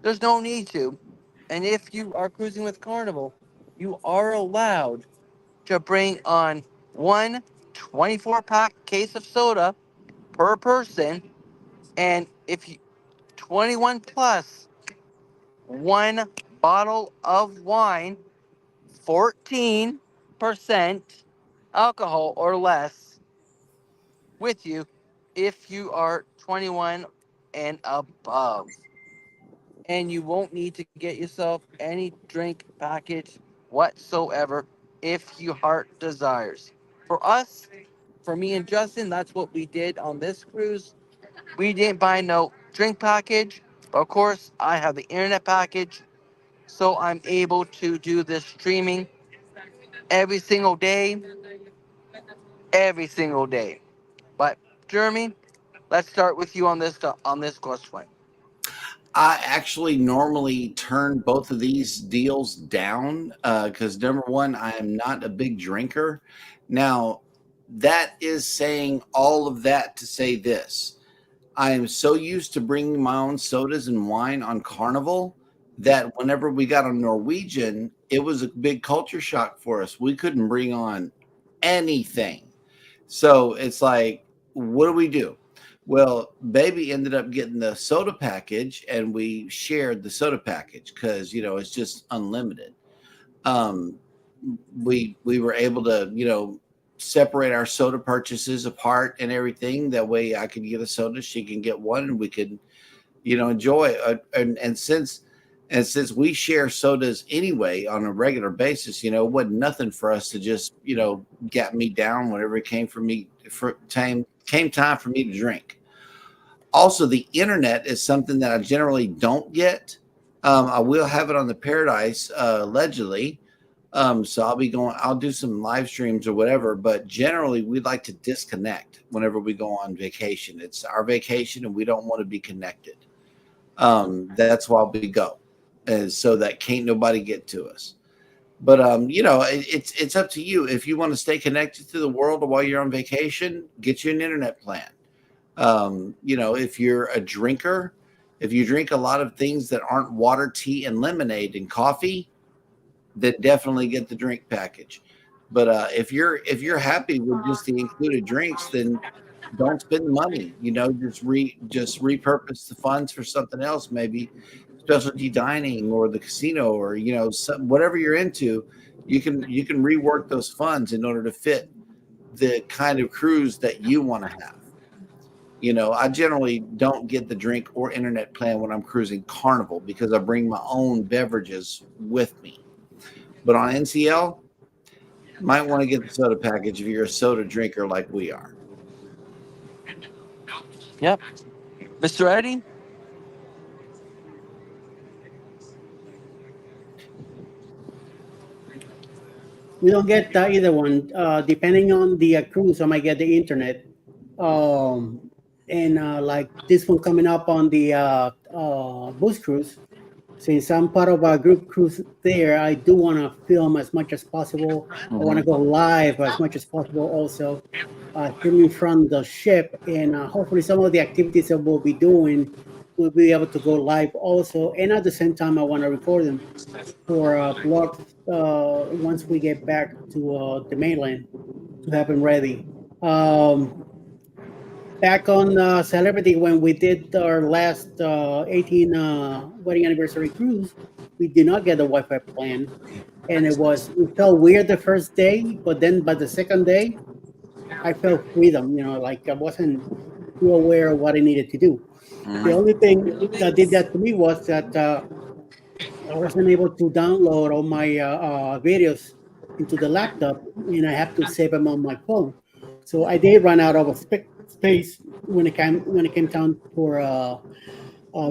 there's no need to. And if you are cruising with Carnival, you are allowed to bring on one 24-pack case of soda per person. And if you 21 plus, one bottle of wine, 14% alcohol or less with you if you are 21 and above. And you won't need to get yourself any drink package whatsoever if your heart desires. For us, for me and Justin, that's what we did on this cruise. We didn't buy no drink package, but of course, I have the internet package, so I'm able to do this streaming every single day, every single day. But Jeremy, let's start with you on this question. I actually normally turn both of these deals down because number one, I am not a big drinker. Now, that is saying all of that to say this. I am so used to bringing my own sodas and wine on Carnival that whenever we got on Norwegian, it was a big culture shock for us. We couldn't bring on anything. So it's like, what do we do? Well, baby ended up getting the soda package and we shared the soda package because, it's just unlimited. Um, we were able to, separate our soda purchases apart and everything. That way I could get a soda, she can get one, and we could, enjoy and since we share sodas anyway on a regular basis, it wasn't nothing for us to just, get me down whenever it came time for me to drink. Also, the internet is something that I generally don't get. I will have it on the Paradise allegedly. So I'll do some live streams or whatever, but generally we like to disconnect whenever we go on vacation. It's our vacation and we don't want to be connected. That's why we go, and so that can't nobody get to us. But it's up to you. If you want to stay connected to the world while you're on vacation, get you an internet plan. If you're a drinker, if you drink a lot of things that aren't water, tea, and lemonade and coffee, then definitely get the drink package. But if you're happy with just the included drinks, then don't spend the money. Just repurpose the funds for something else, maybe specialty dining or the casino or whatever you're into. You can rework those funds in order to fit the kind of cruise that you want to have. You know, I generally don't get the drink or internet plan when I'm cruising Carnival because I bring my own beverages with me. But on NCL, might want to get the soda package if you're a soda drinker like we are. Yep. Mr. Eddie? We don't get either one. Depending on the cruise, I might get the internet. Um, and like this one coming up on the boost cruise, since I'm part of a group cruise there, I do want to film as much as possible. I want to go live as much as possible also, filming from the ship. And hopefully some of the activities that we'll be doing, we'll be able to go live also. And at the same time, I want to record them for blogs once we get back to the mainland to have them ready. Um, Back on Celebrity, when we did our last 18 wedding anniversary cruise, we did not get a Wi-Fi plan, and it felt weird the first day, but then by the second day, I felt freedom. You know, like I wasn't too aware of what I needed to do. The only thing that did that to me was that I wasn't able to download all my videos into the laptop, and I have to save them on my phone. So I did run out of a space when it came time for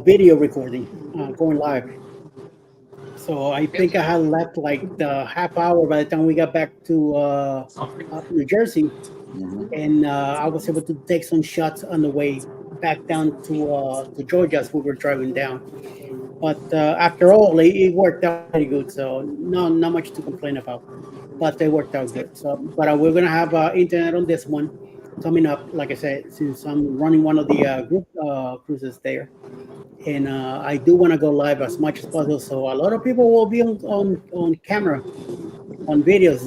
video recording, going live. So I think I had left like the half hour by the time we got back to New Jersey, and I was able to take some shots on the way back down to Georgia as we were driving down. But after all, it worked out pretty good. So not much to complain about. But they worked out good. So, but we're gonna have internet on this one coming up. Like I said, since I'm running one of the group cruises there, and I do want to go live as much as possible. So a lot of people will be on camera, on videos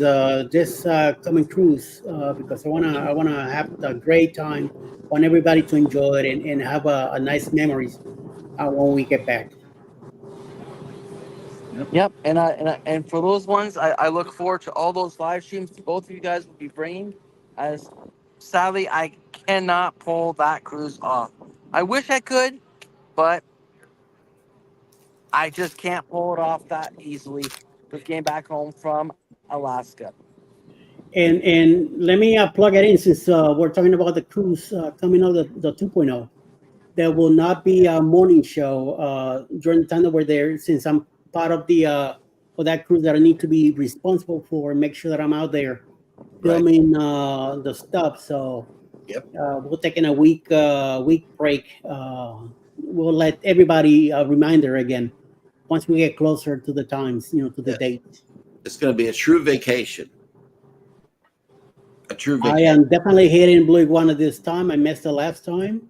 this coming cruise because I wanna have a great time. Want everybody to enjoy it and have a nice memories when we get back. Yep. And for those ones, I look forward to all those live streams both of you guys will be bringing. As sadly, I cannot pull that cruise off. I wish I could, but I just can't pull it off that easily with getting back home from Alaska. And let me plug it in since we're talking about the cruise coming out the 2.0. There will not be a morning show during the time that we're there since I'm part of the for that cruise that I need to be responsible for and make sure that I'm out there filming the stuff. So Yep. we're taking a week break. We'll let everybody a reminder again once we get closer to the times, to the Yes. date. It's going to be a true vacation. A true I vacation. am definitely hitting Blue Iguana this time. I missed the last time.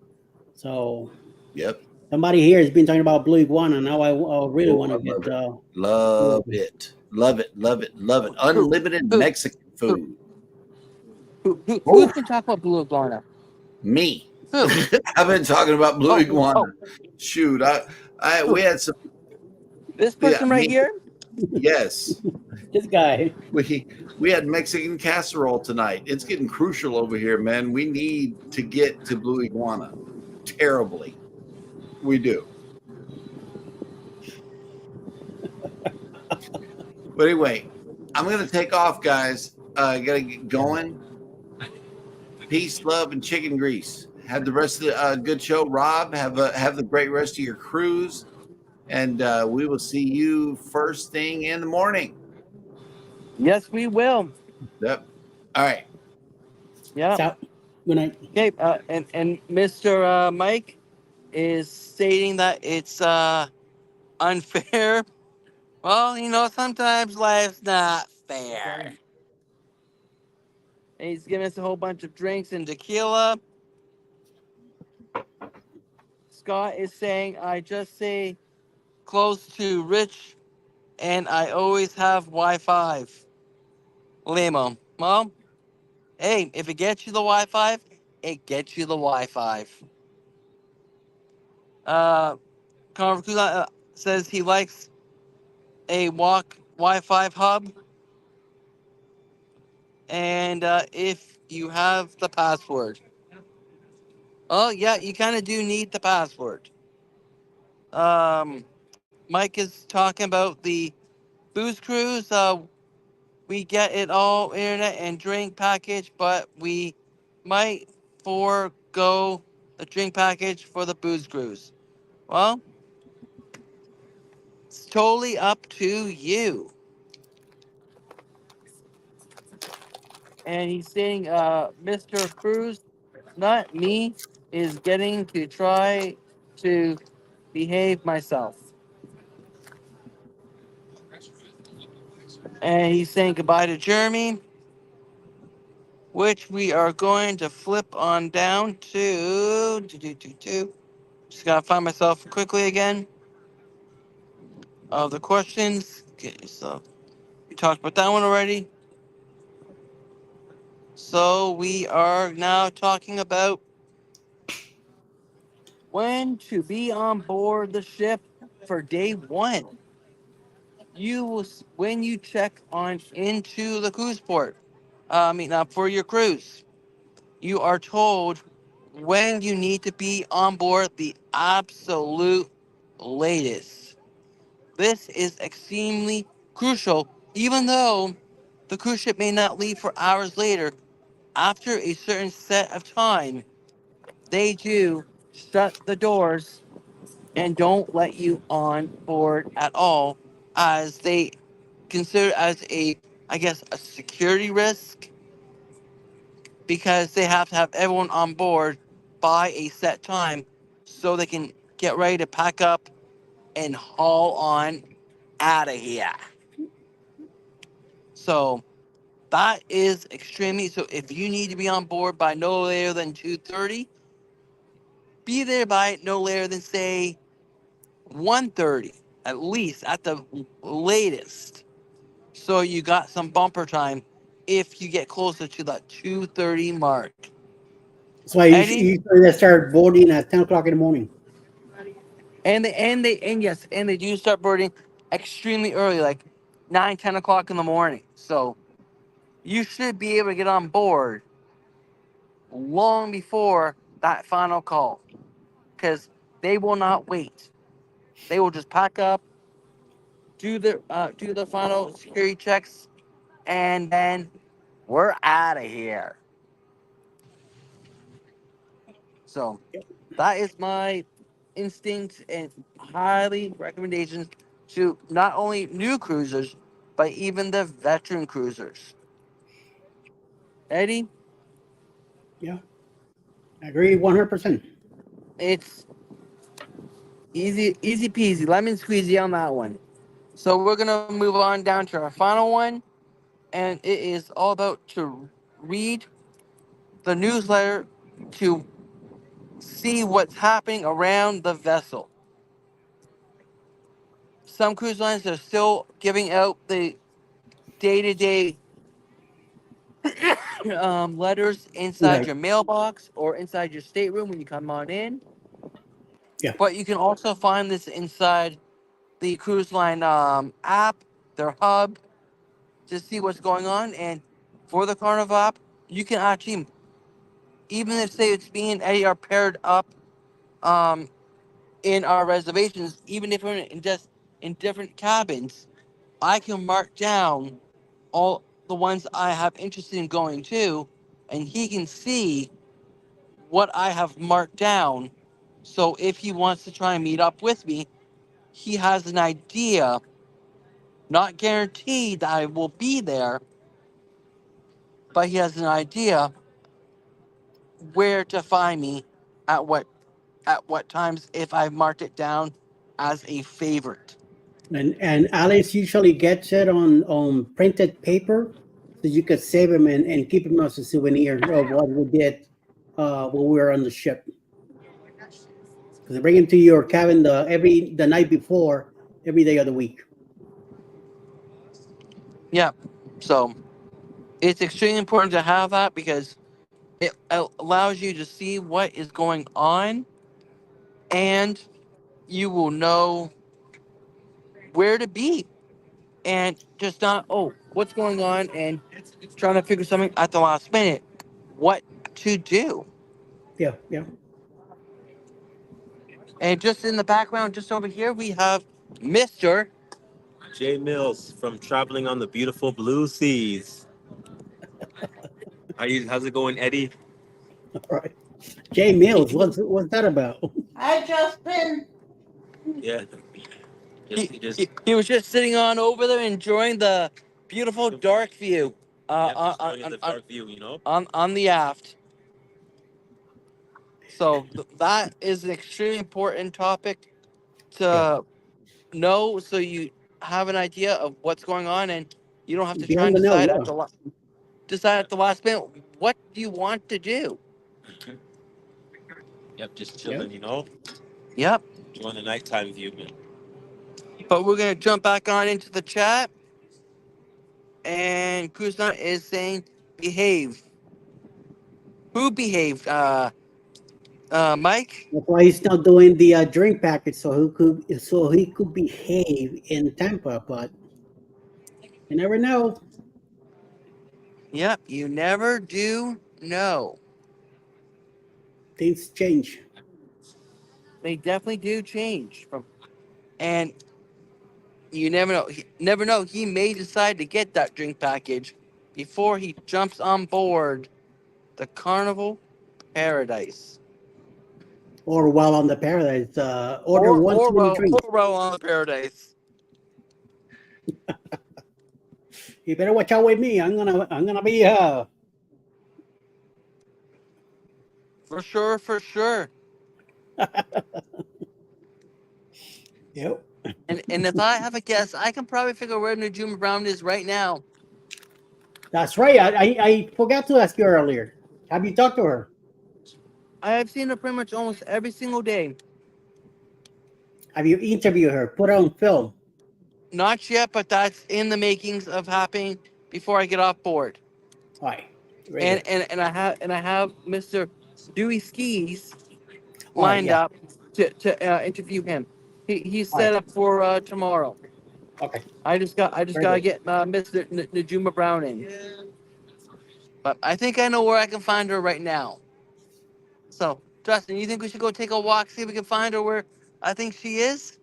So Yep. somebody here has been talking about Blue Iguana. Now I really want to get. Love it. Love it. Love it. Love it. Unlimited Who? Mexican food. Who's been talking about Blue Iguana? Me. Who? I've been talking about Blue Oh, Iguana. oh. Shoot, we had some. This person right me. here? Yes, This guy. we had Mexican casserole tonight. It's getting crucial over here, man. We need to get to Blue Iguana terribly. We do. But anyway, I'm going to take off, guys. Got to get going. Peace, love, and chicken grease. Have the rest of the good show, Rob. Have the great rest of your cruise, and we will see you first thing in the morning. Yes, we will. Yep. All right. Yeah. So, good night. Okay. And Mr. Mike is stating that it's unfair. Well, sometimes life's not fair. And he's giving us a whole bunch of drinks and tequila. Scott is saying, I just say close to Rich, and I always have Wi-Fi. Limo. Well, hey, if it gets you the Wi-Fi, it gets you the Wi-Fi. Uh, Conver says he likes a walk Wi-Fi hub. And if you have the password, oh yeah, you kind of do need the password. Mike is talking about the booze cruise. We get it all internet and drink package, but we might forego the drink package for the booze cruise. Well, it's totally up to you. And he's saying, Mr. Cruz, not me, is getting to try to behave myself. And he's saying goodbye to Jeremy, which we are going to flip on down to. Just gotta find myself quickly again. Of the questions. Okay, so we talked about that one already. So we are now talking about when to be on board the ship for day one. You will when you check on into the cruise port. For your cruise, you are told when you need to be on board the absolute latest. This is extremely crucial, even though the cruise ship may not leave for hours later. After a certain set of time, they do shut the doors and don't let you on board at all, as they consider as a, I guess, a security risk, because they have to have everyone on board by a set time so they can get ready to pack up and haul on out of here. So that is extremely, so if you need to be on board by no later than 2:30, be there by no later than say 1:30, at least at the latest. So you got some bumper time if you get closer to that 2:30 mark. That's why Eddie? usually they start boarding at 10 o'clock in the morning. And they do start boarding extremely early, like 9, 10 o'clock in the morning. So you should be able to get on board long before that final call, because they will not wait. They will just pack up, do the final security checks, and then we're out of here. So that is my instinct and highly recommendations to not only new cruisers, but even the veteran cruisers. Eddie, Yeah, I agree 100%. it's easy peasy, lemon squeezy on that one. So we're gonna move on down to our final one, and it is all about to read the newsletter to see what's happening around the vessel. Some cruise lines are still giving out the day-to-day letters inside Right. your mailbox or inside your stateroom when you come on in. Yeah. But you can also find this inside the cruise line app, their hub, to see what's going on. And for the Carnival app, you can actually, even if say it's me and Eddie are paired up um, in our reservations, even if we're in just in different cabins, I can mark down all the ones I have interest in going to, and he can see what I have marked down. So if he wants to try and meet up with me, he has an idea, not guaranteed that I will be there, but he has an idea where to find me at what times if I've marked it down as a favorite. And Alice usually gets it on printed paper, so you could save them and keep them as a souvenir of what we did when we were on the ship. Because they bring them to your cabin the night before, every day of the week. Yeah. So it's extremely important to have that because it allows you to see what is going on, and you will know where to be, and just not, oh, what's going on and trying to figure something at the last minute. What to do? Yeah, yeah. And just in the background, just over here, we have Mister. Jay Mills from Traveling on the Beautiful Blue Seas. How's it going, Eddie? All right. Jay Mills, what's that about? Hi, Justin. Yeah. He was just sitting on over there enjoying the beautiful dark view The dark view, on the aft. So that is an extremely important topic Yeah. to know, so you have an idea of what's going on, and you don't have to Be try on and the know, decide yeah. decide at the last minute what do you want to do. Yep, just Yeah. chilling, Yep. enjoying the nighttime view, man. But we're gonna jump back on into the chat, and Kuzma is saying behave. Who behaved? Mike? That's why he's not doing the drink package, so he could behave in Tampa. But you never know. Yep, you never do know. Things change. They definitely do change. And you never know. Never know. He may decide to get that drink package before he jumps on board the Carnival Paradise. Or while on the Paradise, order one too many drinks. Or row on the Paradise. You better watch out with me. I'm gonna be For sure, for sure. Yep. And if I have a guess, I can probably figure where Najuma Brown is right now. That's right. I forgot to ask you earlier. Have you talked to her? I have seen her pretty much almost every single day. Have you interviewed her? Put her on film? Not yet, but that's in the makings of happening before I get off board. All right. Very good. And I have Mr. Dewey Skis All right. lined Yeah. up to interview him. He's All set right. up for tomorrow. Okay. I just Very gotta good. get Mr. Najuma Brown in. But I think I know where I can find her right now. So Justin, you think we should go take a walk, see if we can find her where I think she is?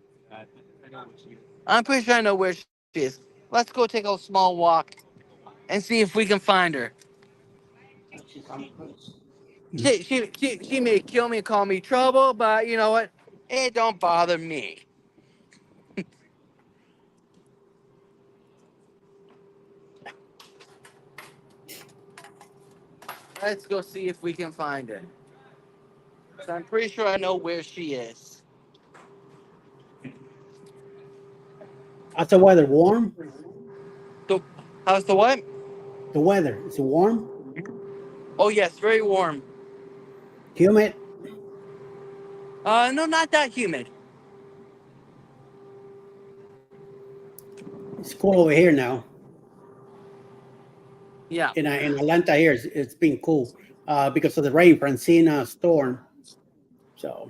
I'm pretty sure I know where she is. Let's go take a small walk and see if we can find her. She may kill me and call me trouble, but you know what? It don't bother me. Let's go see if we can find her. So I'm pretty sure I know where she is. How's the weather? Warm? So, how's the what? The weather. Is it warm? Oh yes, very warm. Humid? No, not that humid. It's cool over here now. Yeah. In Atlanta here, it's been cool because of the rain, Francina storm. So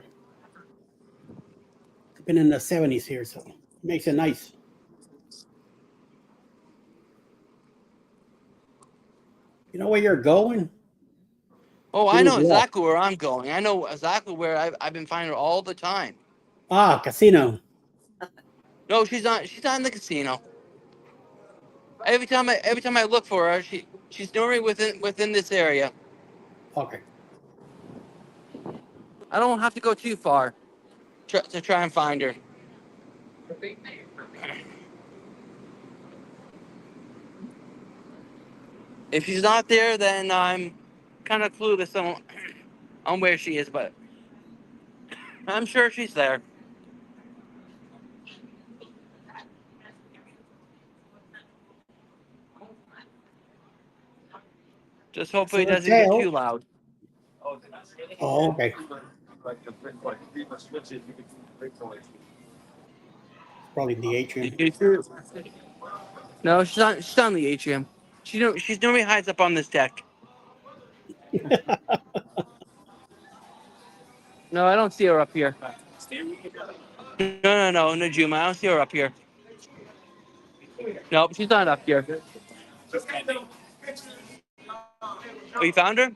it's been in the 70s here, so it makes it nice. You know where you're going? Oh, I Please know walk. exactly where I'm going. I know exactly where I've been finding her all the time. Ah, casino. No, she's not. She's not in the casino. Every time I look for her, she's normally within this area. Okay. I don't have to go too far to try and find her. If she's not there, then I'm kind of clueless on where she is, but I'm sure she's there. Just hopefully it So doesn't get too tail. loud. Oh, okay. Probably in the atrium. No, she's not. She's on the atrium. She's normally hides up on this deck. No, I don't see her up here. No, Najuma. I don't see her up here. Nope, she's not up here. Oh, you found her?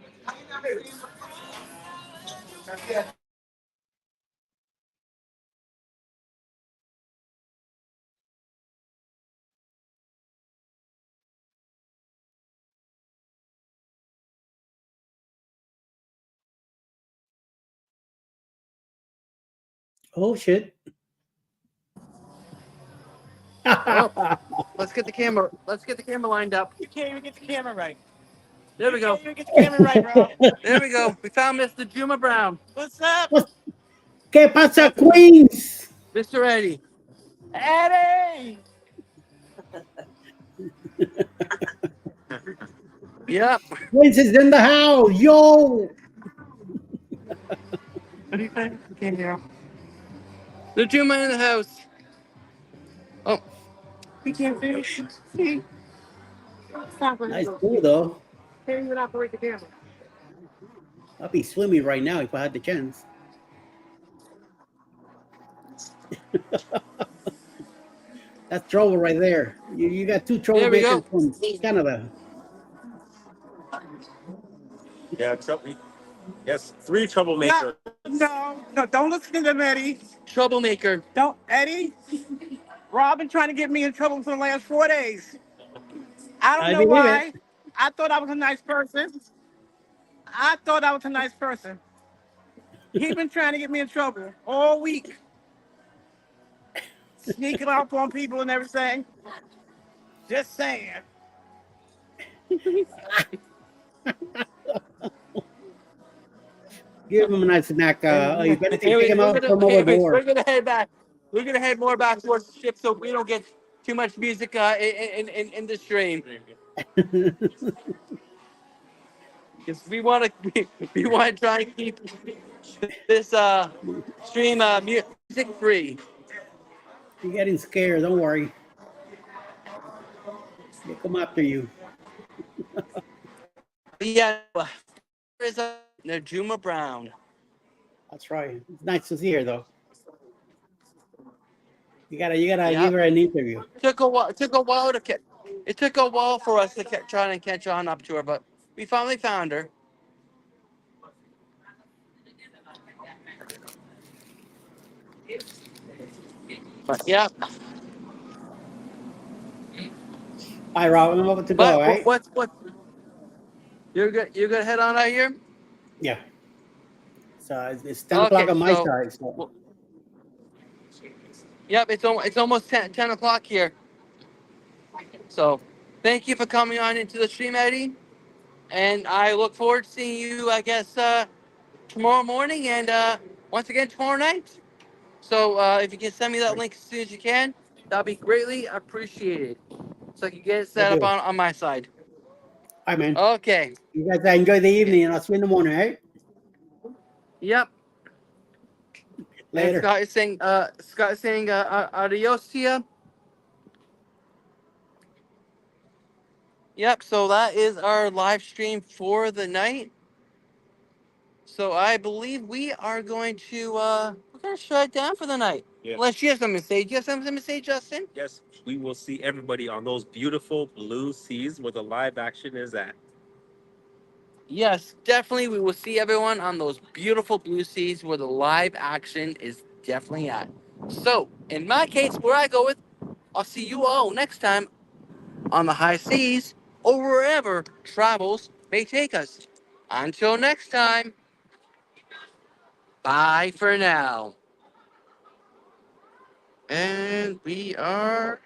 Oh shit. Oh, let's get the camera. Let's get the camera lined up. You can't even get the camera right. There we You go. can't even get the camera right, bro. There we go. We found Mr. Juma Brown, What's up, ¿Qué pasa, Queens? Mr. Eddie. Eddie? Yep. Queens is in the house. Yo. What do you think? Can't hear. The Juma in the house. Oh, You can't finish. See? Stop it. Nice pool, though. Can't even operate the camera. I'd be swimming right now if I had the chance. That's trouble right there. You got two there we go. troublemakers from Canada. Yeah, trouble. Yes, 3 troublemakers. No, don't listen to them, Eddie. Troublemaker. Don't, Eddie. Rob been trying to get me in trouble for the last 4 days. I don't I know believe it. why. I thought I was a nice person. I thought I was a nice person. He been trying to get me in trouble all week. Sneaking up on people and everything. Just saying. Give him a nice snack. If anything, take him We're out gonna, from anyways, we're overboard. gonna head back. We're gonna head more back towards the ship so we don't get too much music in the stream. Because we want to we want to try and keep this stream music free. You're getting scared. Don't worry. They come after you. Yeah, there's Najuma Brown. That's right. It's nice to see her, though. You gotta give Yep. her an interview. Took a while. Took a while to catch. It took a while for us to try and catch on up to her, but we finally found her. But yeah. All right, Rob. I'm about to go. But All right. what? You're good. You're gonna head on out here. Yeah. So it's 10 o'clock Okay. on my So, side. So well, yep. It's almost 10 o'clock here. So, thank you for coming on into the stream, Eddie. And I look forward to seeing you. I guess tomorrow morning and once again tomorrow night. So if you can send me that link as soon as you can, that'll be greatly appreciated. So I can get it set we'll up do. on my side. All right, man. Okay. You guys enjoy the evening, and I'll see you in the morning. All right. Yep. And Later. Scott is saying adios to you. Yep. So that is our live stream for the night. So I believe we are going to we're gonna shut it down for the night. Yeah. Unless you have something to say. Do you have something to say, Justin? Yes, we will see everybody on those beautiful blue seas where the live action is at. Yes, definitely. We will see everyone on those beautiful blue seas where the live action is definitely at. So, in my case, where I go with, I'll see you all next time on the high seas or wherever travels may take us. Until next time, bye for now. And we are